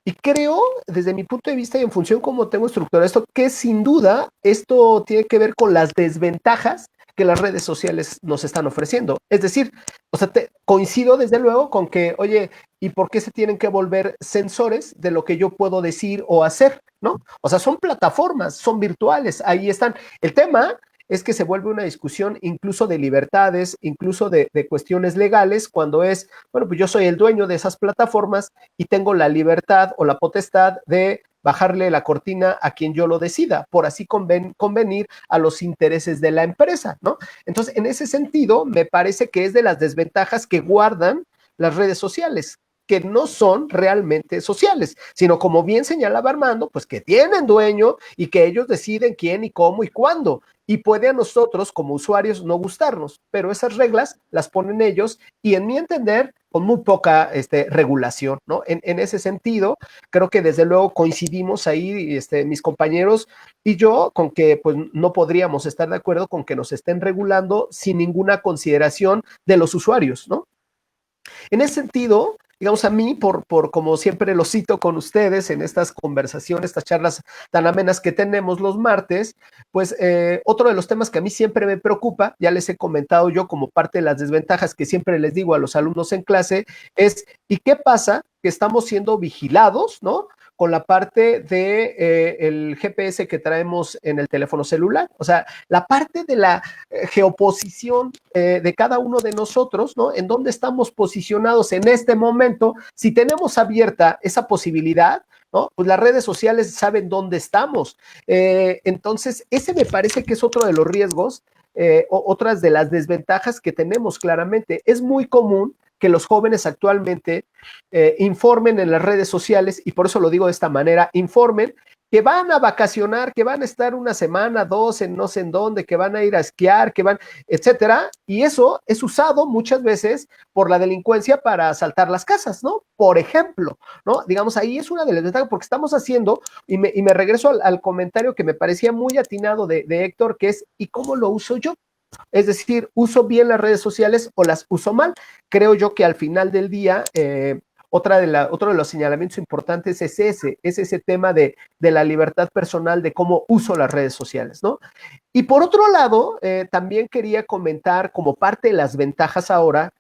Y creo, desde mi punto de vista y en función cómo tengo estructurado esto, que sin duda esto tiene que ver con las desventajas que las redes sociales nos están ofreciendo. Es decir, o sea, coincido desde luego con que, oye, ¿y por qué se tienen que volver sensores de lo que yo puedo decir o hacer? ¿No? O sea, son plataformas, son virtuales, ahí están. El tema es que se vuelve una discusión incluso de libertades, incluso de cuestiones legales, cuando es, bueno, pues yo soy el dueño de esas plataformas y tengo la libertad o la potestad de bajarle la cortina a quien yo lo decida, por así convenir a los intereses de la empresa, ¿no? Entonces, en ese sentido, me parece que es de las desventajas que guardan las redes sociales, que no son realmente sociales, sino como bien señalaba Armando, pues que tienen dueño y que ellos deciden quién y cómo y cuándo. Y puede a nosotros como usuarios no gustarnos, pero esas reglas las ponen ellos y en mi entender con muy poca regulación, ¿no? En ese sentido, creo que desde luego coincidimos ahí mis compañeros y yo con que pues no podríamos estar de acuerdo con que nos estén regulando sin ninguna consideración de los usuarios, ¿no? En ese sentido, digamos, a mí, por como siempre lo cito con ustedes en estas conversaciones, estas charlas tan amenas que tenemos los martes, pues otro de los temas que a mí siempre me preocupa, ya les he comentado yo como parte de las desventajas que siempre les digo a los alumnos en clase, es ¿y qué pasa? Que estamos siendo vigilados, ¿no? Con la parte de el GPS que traemos en el teléfono celular, o sea, la parte de la geoposición de cada uno de nosotros, ¿no? En dónde estamos posicionados en este momento, si tenemos abierta esa posibilidad, ¿no? Pues las redes sociales saben dónde estamos. Entonces, ese me parece que es otro de los riesgos, otras de las desventajas que tenemos claramente. Es muy común que los jóvenes actualmente informen en las redes sociales, y por eso lo digo de esta manera, informen que van a vacacionar, que van a estar una semana, dos, en no sé en dónde, que van a ir a esquiar, que van, etcétera, y eso es usado muchas veces por la delincuencia para asaltar las casas, ¿no? Por ejemplo, ¿no? Digamos, ahí es una de las ventajas, porque estamos haciendo, y me regreso al comentario que me parecía muy atinado de Héctor, que es, ¿y cómo lo uso yo? Es decir, ¿uso bien las redes sociales o las uso mal? Creo yo que al final del día, otro de los señalamientos importantes es ese tema de la libertad personal, de cómo uso las redes sociales, ¿no? Y por otro lado, también quería comentar como parte de las ventajas ahora,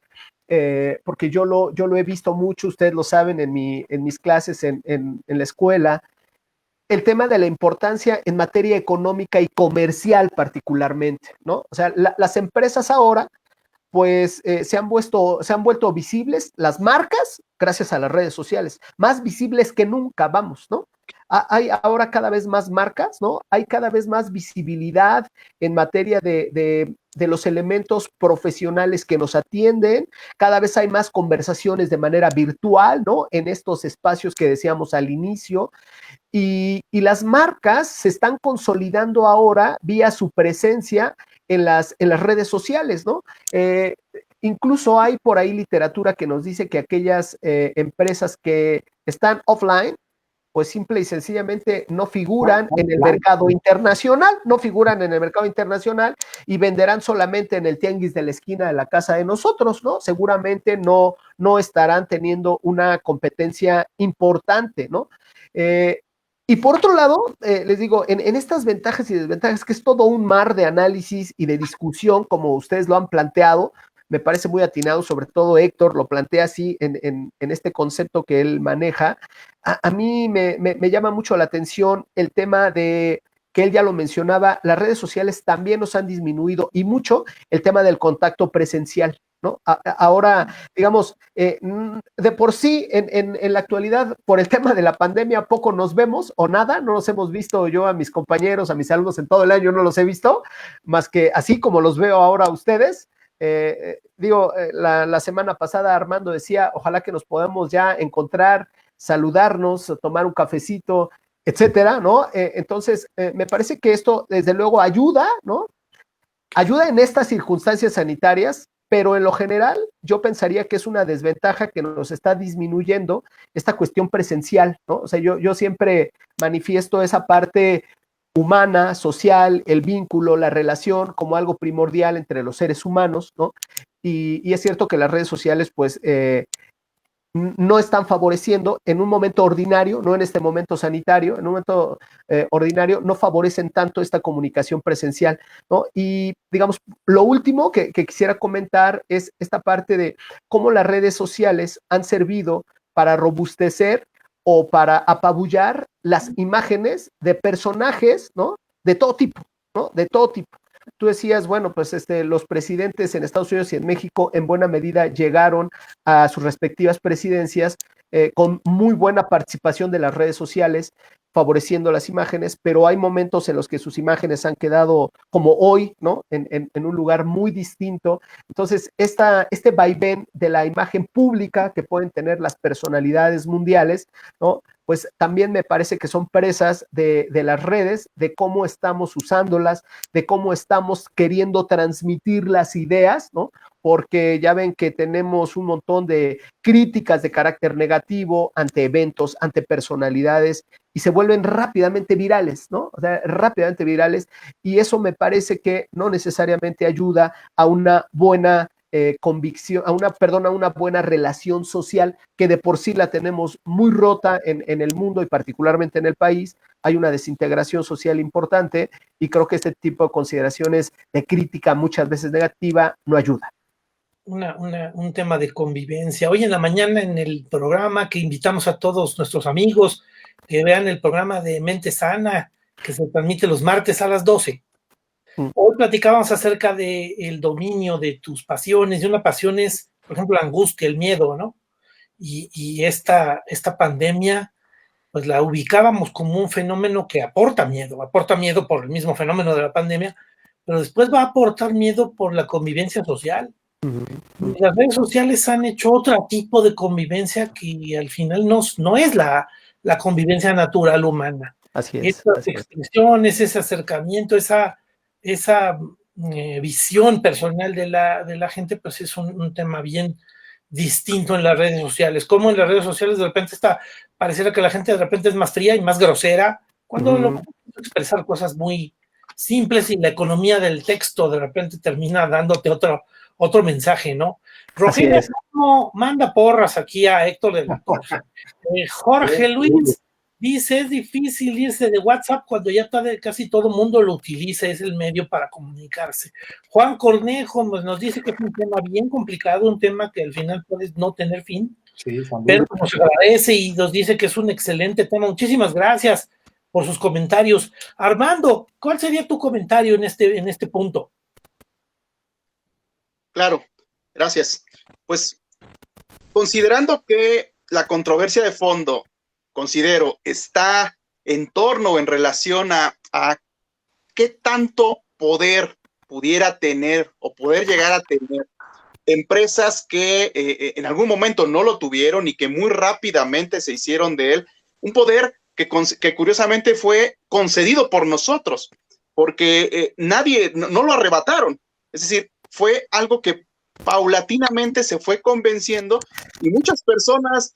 porque yo lo he visto mucho, ustedes lo saben en mis clases en la escuela, el tema de la importancia en materia económica y comercial particularmente, ¿no? O sea, las empresas ahora pues se han vuelto visibles las marcas gracias a las redes sociales, más visibles que nunca, vamos, ¿no? Hay ahora cada vez más marcas, ¿no? Hay cada vez más visibilidad en materia de los elementos profesionales que nos atienden, cada vez hay más conversaciones de manera virtual, ¿no? En estos espacios que decíamos al inicio, y las marcas se están consolidando ahora vía su presencia en las redes sociales, ¿no? Incluso hay por ahí literatura que nos dice que aquellas empresas que están offline, pues simple y sencillamente no figuran en el mercado internacional, y venderán solamente en el tianguis de la esquina de la casa de nosotros, ¿no? Seguramente no estarán teniendo una competencia importante, ¿no? Y por otro lado, les digo, en estas ventajas y desventajas, que es todo un mar de análisis y de discusión, como ustedes lo han planteado, me parece muy atinado, sobre todo Héctor lo plantea así en este concepto que él maneja. A mí me llama mucho la atención el tema de que él ya lo mencionaba, las redes sociales también nos han disminuido y mucho el tema del contacto presencial, ¿no? Ahora, digamos, de por sí, en la actualidad, por el tema de la pandemia, poco nos vemos o nada, no nos hemos visto. Yo a mis compañeros, a mis alumnos en todo el año no los he visto, más que así como los veo ahora a ustedes. La semana pasada Armando decía, ojalá que nos podamos ya encontrar, saludarnos, tomar un cafecito, etcétera, ¿no? Entonces, me parece que esto, desde luego, ayuda, ¿no? Ayuda en estas circunstancias sanitarias, pero en lo general yo pensaría que es una desventaja que nos está disminuyendo esta cuestión presencial, ¿no? O sea, yo siempre manifiesto esa parte humana, social, el vínculo, la relación como algo primordial entre los seres humanos, ¿no? Y es cierto que las redes sociales, pues, no están favoreciendo en un momento ordinario, no en este momento sanitario, en un momento ordinario, no favorecen tanto esta comunicación presencial, ¿no? Y digamos, lo último que quisiera comentar es esta parte de cómo las redes sociales han servido para robustecer o para apabullar las imágenes de personajes, ¿no? De todo tipo, ¿no? De todo tipo. Tú decías, bueno, pues los presidentes en Estados Unidos y en México en buena medida llegaron a sus respectivas presidencias con muy buena participación de las redes sociales, favoreciendo las imágenes, pero hay momentos en los que sus imágenes han quedado como hoy, ¿no? En un lugar muy distinto. Entonces, este vaivén de la imagen pública que pueden tener las personalidades mundiales, ¿no? Pues también me parece que son presas de las redes, de cómo estamos usándolas, de cómo estamos queriendo transmitir las ideas, ¿no? Porque ya ven que tenemos un montón de críticas de carácter negativo ante eventos, ante personalidades, y se vuelven rápidamente virales, ¿no? O sea, rápidamente virales, y eso me parece que no necesariamente ayuda a una buena convicción, a una buena relación social, que de por sí la tenemos muy rota en el mundo y particularmente en el país. Hay una desintegración social importante y creo que este tipo de consideraciones de crítica muchas veces negativa no ayuda. Un tema de convivencia. Hoy en la mañana en el programa que invitamos a todos nuestros amigos que vean el programa de Mente Sana, que se transmite los martes a las 12. Hoy platicábamos acerca del dominio de tus pasiones, y una pasión es, por ejemplo, la angustia, el miedo, ¿no? Y esta pandemia, pues la ubicábamos como un fenómeno que aporta miedo por el mismo fenómeno de la pandemia, pero después va a aportar miedo por la convivencia social. Las redes sociales han hecho otro tipo de convivencia que al final no es la convivencia natural humana. Así es. Esas expresiones, ese acercamiento, esa visión personal de la gente, pues es un tema bien distinto en las redes sociales. Como en las redes sociales de repente pareciera que la gente de repente es más fría y más grosera, cuando lo expresar cosas muy simples y la economía del texto de repente termina dándote otro mensaje, ¿no? Rogelio manda porras aquí a Héctor de la Torre. Jorge Luis dice, es difícil irse de WhatsApp cuando ya casi todo el mundo lo utiliza, es el medio para comunicarse. Juan Cornejo nos dice que es un tema bien complicado, un tema que al final puede no tener fin, sí, pero nos agradece y nos dice que es un excelente tema. Muchísimas gracias por sus comentarios. Armando, ¿cuál sería tu comentario en este punto? Claro, gracias. Pues considerando que la controversia de fondo, considero, está en torno o en relación a qué tanto poder pudiera tener o poder llegar a tener empresas que en algún momento no lo tuvieron y que muy rápidamente se hicieron de él, un poder que curiosamente fue concedido por nosotros, porque nadie, no lo arrebataron, es decir, fue algo que paulatinamente se fue convenciendo y muchas personas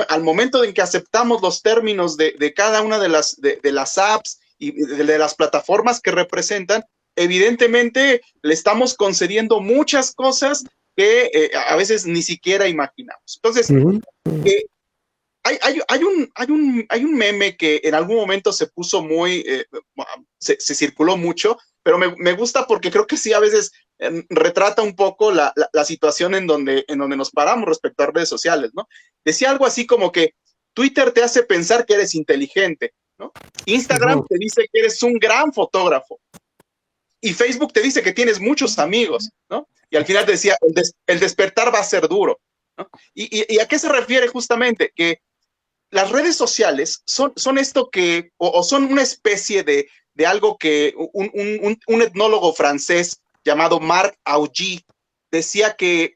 al momento en que aceptamos los términos de cada una de las apps y de las plataformas que representan, evidentemente le estamos concediendo muchas cosas que a veces ni siquiera imaginamos. Entonces, hay un meme que en algún momento se puso se circuló mucho, pero me gusta porque creo que sí a veces retrata un poco la situación en donde nos paramos respecto a redes sociales, ¿no? Decía algo así como que Twitter te hace pensar que eres inteligente, ¿no? Instagram te dice que eres un gran fotógrafo y Facebook te dice que tienes muchos amigos, ¿no? Y al final te decía, el despertar va a ser duro, ¿no? ¿Y a qué se refiere justamente? Que las redes sociales son esto que, o son una especie de algo que un etnólogo francés llamado Marc Augé decía que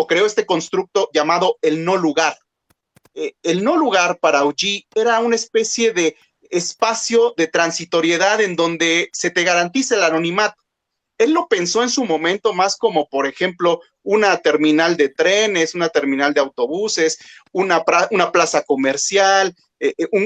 creó este constructo llamado el no lugar. El no lugar para Augé era una especie de espacio de transitoriedad en donde se te garantiza el anonimato. Él lo pensó en su momento más como, por ejemplo, una terminal de trenes, una terminal de autobuses, una plaza comercial,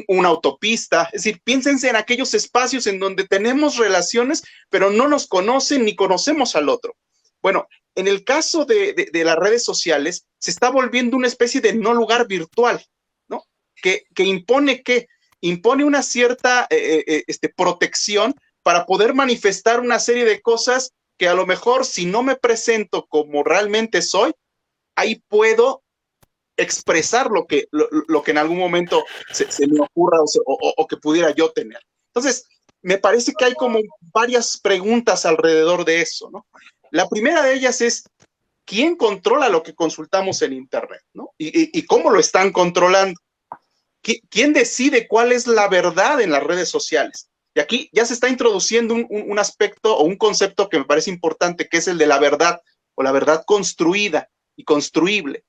una autopista. Es decir, piénsense en aquellos espacios en donde tenemos relaciones, pero no nos conocen ni conocemos al otro. Bueno, en el caso de las redes sociales, se está volviendo una especie de no lugar virtual, ¿no? Que impone una cierta protección para poder manifestar una serie de cosas que a lo mejor si no me presento como realmente soy, ahí puedo expresar lo que en algún momento se me ocurra o que pudiera yo tener. Entonces, me parece que hay como varias preguntas alrededor de eso, ¿no? La primera de ellas es, ¿quién controla lo que consultamos en Internet, ¿no? ¿Y cómo lo están controlando? ¿Quién decide cuál es la verdad en las redes sociales? Y aquí ya se está introduciendo un aspecto o un concepto que me parece importante, que es el de la verdad o la verdad construida y construible.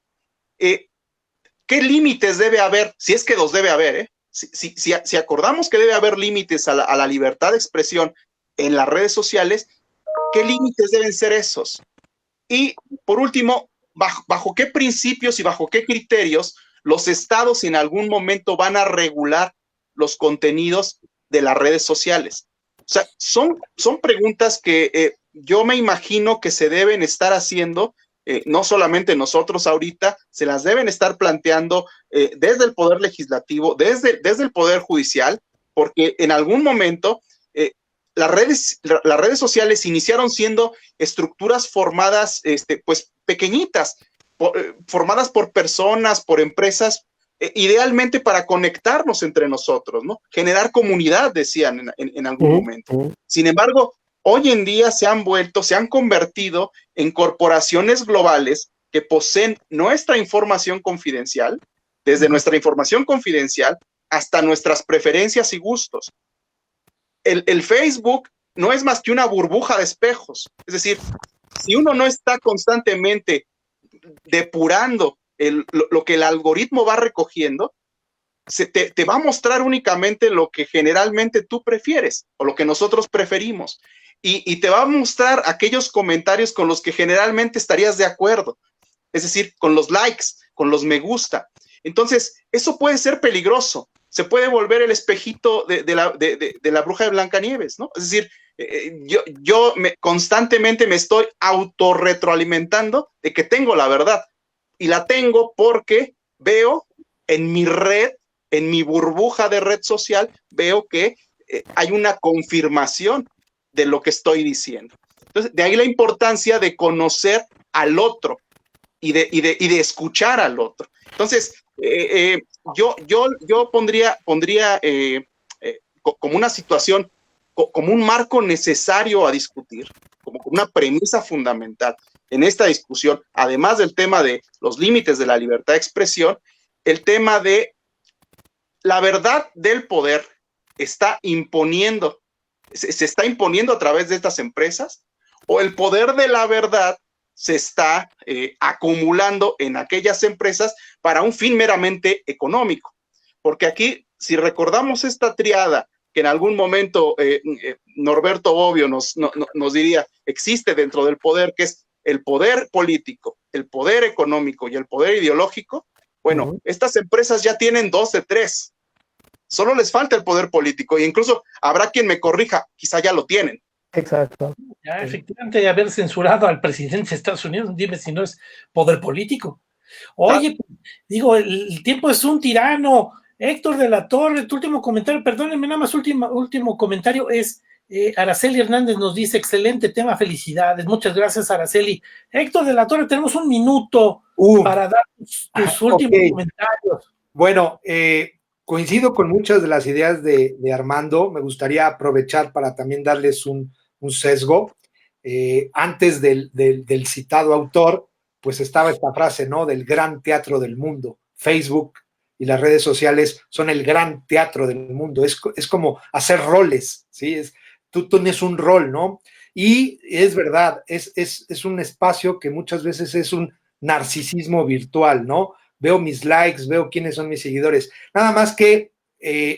¿Qué límites debe haber? Si es que los debe haber, si acordamos que debe haber límites a la libertad de expresión en las redes sociales, ¿qué límites deben ser esos? Y por último, ¿bajo qué principios y bajo qué criterios los estados en algún momento van a regular los contenidos de las redes sociales? O sea, son preguntas que yo me imagino que se deben estar haciendo, no solamente nosotros ahorita, se las deben estar planteando desde el Poder Legislativo, desde el Poder Judicial, porque en algún momento las redes sociales iniciaron siendo estructuras formadas, pues pequeñitas, formadas por personas, por empresas, idealmente para conectarnos entre nosotros, ¿no? Generar comunidad, decían en algún momento. Sin embargo, hoy en día se han convertido en corporaciones globales que poseen nuestra información confidencial, desde nuestra información confidencial hasta nuestras preferencias y gustos. El Facebook no es más que una burbuja de espejos, es decir, si uno no está constantemente depurando lo que el algoritmo va recogiendo, te va a mostrar únicamente lo que generalmente tú prefieres o lo que nosotros preferimos. Y te va a mostrar aquellos comentarios con los que generalmente estarías de acuerdo. Es decir, con los likes, con los me gusta. Entonces, eso puede ser peligroso. Se puede volver el espejito de la bruja de Blancanieves, ¿no? Es decir, yo constantemente me estoy autorretroalimentando de que tengo la verdad. Y la tengo porque veo en mi red, en mi burbuja de red social, veo que hay una confirmación de lo que estoy diciendo. Entonces, de ahí la importancia de conocer al otro y de escuchar al otro. Entonces, yo pondría como una situación, como un marco necesario a discutir, como una premisa fundamental en esta discusión, además del tema de los límites de la libertad de expresión, el tema de la verdad del poder está imponiendo, se está imponiendo a través de estas empresas, o el poder de la verdad se está acumulando en aquellas empresas para un fin meramente económico. Porque aquí, si recordamos esta triada que en algún momento Norberto Bobbio nos diría, existe dentro del poder, que es el poder político, el poder económico y el poder ideológico, bueno, estas empresas ya tienen 2 de 3. Solo les falta el poder político, e incluso habrá quien me corrija, quizá ya lo tienen. Exacto. Ya, efectivamente, haber censurado al presidente de Estados Unidos, dime si no es poder político. Oye, digo, el tiempo es un tirano. Héctor de la Torre, tu último comentario, perdónenme, nada más último comentario es, Araceli Hernández nos dice, excelente tema, felicidades, muchas gracias, Araceli. Héctor de la Torre, tenemos un minuto para dar tus últimos comentarios. Bueno, coincido con muchas de las ideas de Armando, me gustaría aprovechar para también darles un sesgo. Antes del citado autor, pues estaba esta frase, ¿no? Del gran teatro del mundo. Facebook y las redes sociales son el gran teatro del mundo. Es como hacer roles, ¿sí? Tú tienes un rol, ¿no? Y es verdad, es un espacio que muchas veces es un narcisismo virtual, ¿no? Veo mis likes, veo quiénes son mis seguidores. Nada más que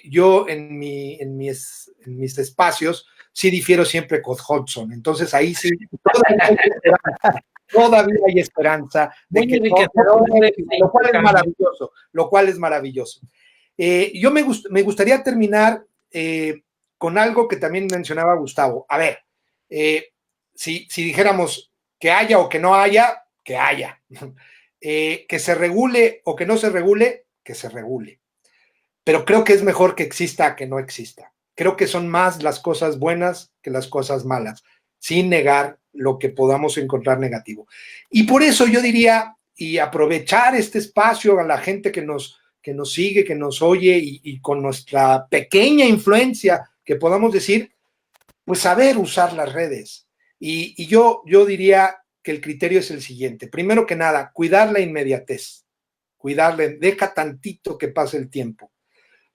yo en mis espacios sí difiero siempre con Hodgson. Entonces ahí sí todavía hay esperanza de que lo cual es maravilloso. Yo me gustaría terminar con algo que también mencionaba Gustavo. A ver, si dijéramos que haya o que no haya, que haya. Que se regule o que no se regule, que se regule. Pero creo que es mejor que exista que no exista. Creo que son más las cosas buenas que las cosas malas, sin negar lo que podamos encontrar negativo. Y por eso yo diría, y aprovechar este espacio a la gente que nos sigue, que nos oye, y con nuestra pequeña influencia que podamos decir, pues saber usar las redes. Y yo diría que el criterio es el siguiente. Primero que nada, cuidar la inmediatez. Deja tantito que pase el tiempo.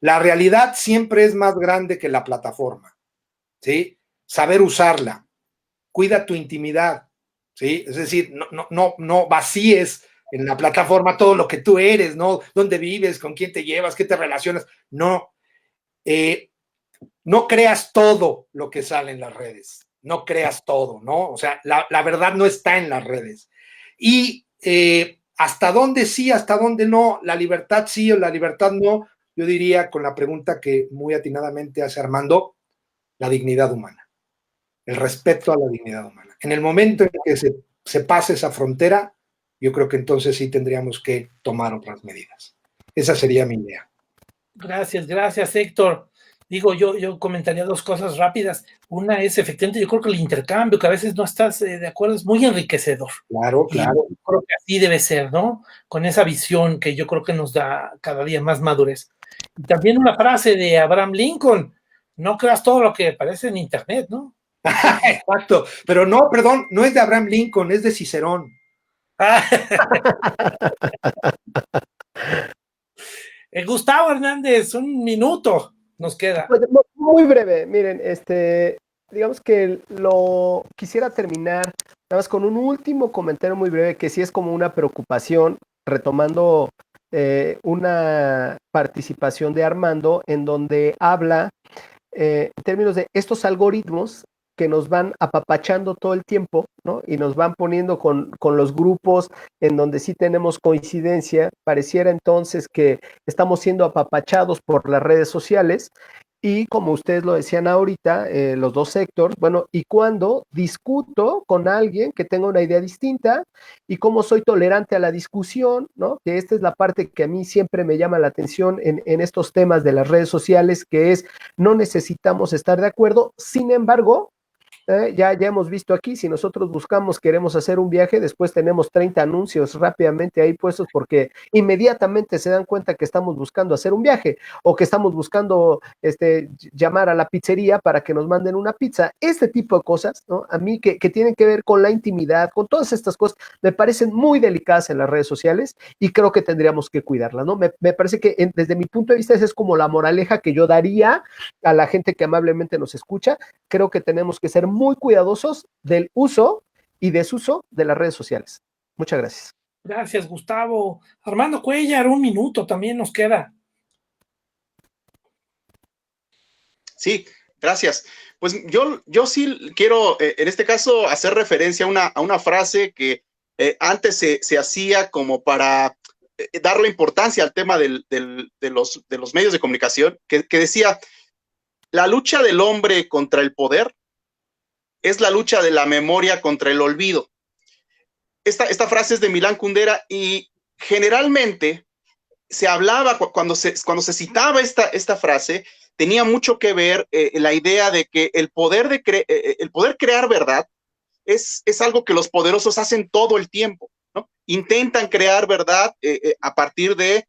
La realidad siempre es más grande que la plataforma, ¿sí? Saber usarla. Cuida tu intimidad, ¿sí? Es decir, no vacíes en la plataforma todo lo que tú eres, ¿no? ¿Dónde vives? ¿Con quién te llevas? ¿Qué te relacionas? No. No creas todo lo que sale en las redes. No creas todo, ¿no? O sea, la verdad no está en las redes. Y hasta dónde sí, hasta dónde no, la libertad sí o la libertad no, yo diría con la pregunta que muy atinadamente hace Armando, la dignidad humana, el respeto a la dignidad humana. En el momento en que se pase esa frontera, yo creo que entonces sí tendríamos que tomar otras medidas. Esa sería mi idea. Gracias, Héctor. Digo, yo comentaría 2 cosas rápidas. Una es, efectivamente, yo creo que el intercambio, que a veces no estás de acuerdo, es muy enriquecedor. Claro. Y yo creo que así debe ser, ¿no? Con esa visión que yo creo que nos da cada día más madurez. Y también una frase de Abraham Lincoln, no creas todo lo que aparece en internet, ¿no? Exacto, pero no, perdón, no es de Abraham Lincoln, es de Cicerón. Gustavo Hernández, 1 minuto nos queda. Pues, muy breve, miren, digamos que lo quisiera terminar Nada más con un último comentario muy breve que sí es como una preocupación, retomando una participación de Armando en donde habla en términos de estos algoritmos que nos van apapachando todo el tiempo, ¿no? Y nos van poniendo con los grupos en donde sí tenemos coincidencia. Pareciera entonces que estamos siendo apapachados por las redes sociales. Y como ustedes lo decían ahorita, los dos sectores, bueno, y cuando discuto con alguien que tenga una idea distinta y cómo soy tolerante a la discusión, ¿no? Que esta es la parte que a mí siempre me llama la atención en estos temas de las redes sociales, que es no necesitamos estar de acuerdo, sin embargo, ya hemos visto aquí, si nosotros buscamos, queremos hacer un viaje, después tenemos 30 anuncios rápidamente ahí puestos porque inmediatamente se dan cuenta que estamos buscando hacer un viaje o que estamos buscando llamar a la pizzería para que nos manden una pizza. Este tipo de cosas, ¿no? A mí que tienen que ver con la intimidad, con todas estas cosas, me parecen muy delicadas en las redes sociales y creo que tendríamos que cuidarlas, ¿no? Me parece que desde mi punto de vista esa es como la moraleja que yo daría a la gente que amablemente nos escucha. Creo que tenemos que ser muy cuidadosos del uso y desuso de las redes sociales. Muchas gracias. Gracias, Gustavo. Armando Cuellar, 1 minuto también nos queda. Sí, gracias. Pues yo sí quiero, en este caso, hacer referencia a una frase que antes se hacía como para darle importancia al tema de los medios de comunicación, que decía, la lucha del hombre contra el poder es la lucha de la memoria contra el olvido. Esta frase es de Milán Kundera y generalmente se hablaba, cuando se citaba esta frase, tenía mucho que ver la idea de que el poder crear verdad es algo que los poderosos hacen todo el tiempo, ¿no? Intentan crear verdad a partir de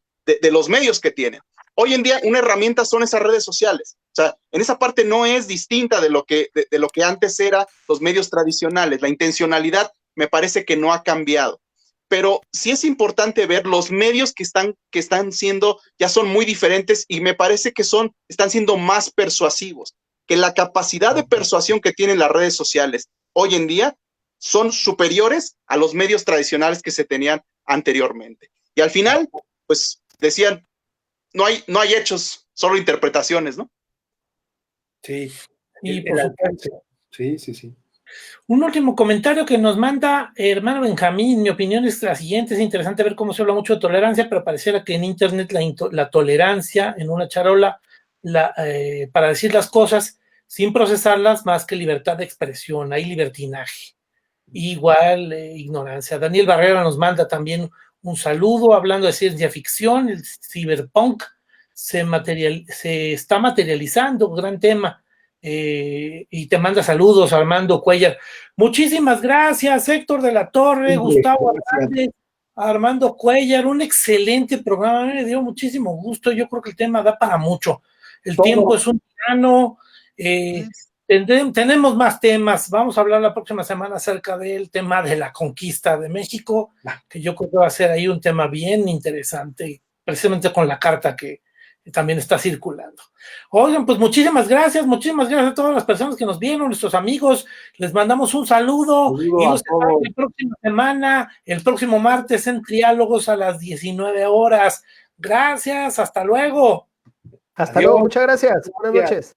los medios que tienen. Hoy en día una herramienta son esas redes sociales. O sea, en esa parte no es distinta de lo que antes eran los medios tradicionales. La intencionalidad me parece que no ha cambiado. Pero sí es importante ver los medios que están siendo, ya son muy diferentes y me parece que están siendo más persuasivos, que la capacidad de persuasión que tienen las redes sociales hoy en día son superiores a los medios tradicionales que se tenían anteriormente. Y al final, pues decían, no hay hechos, solo interpretaciones, ¿no? Sí. Y por supuesto. Sí. Un último comentario que nos manda hermano Benjamín. Mi opinión es la siguiente: es interesante ver cómo se habla mucho de tolerancia, pero pareciera que en internet la tolerancia en una charola para decir las cosas sin procesarlas, más que libertad de expresión, hay libertinaje. Igual ignorancia. Daniel Barrera nos manda también un saludo hablando de ciencia ficción. El cyberpunk se está materializando, gran tema. Y te manda saludos Armando Cuellar. Muchísimas gracias, Héctor de la Torre, Gustavo Hernández, Armando Cuellar, un excelente programa, me dio muchísimo gusto. Yo creo que el tema da para mucho. El tiempo es un tirano. Tenemos más temas. Vamos a hablar la próxima semana acerca del tema de la conquista de México, que yo creo que va a ser ahí un tema bien interesante, precisamente con la carta que también está circulando. Oigan, pues muchísimas gracias a todas las personas que nos vieron, nuestros amigos, les mandamos un saludo y nos vemos la próxima semana, el próximo martes en Triálogos a las 19 horas. Gracias, hasta luego. Hasta luego, muchas gracias. Buenas noches.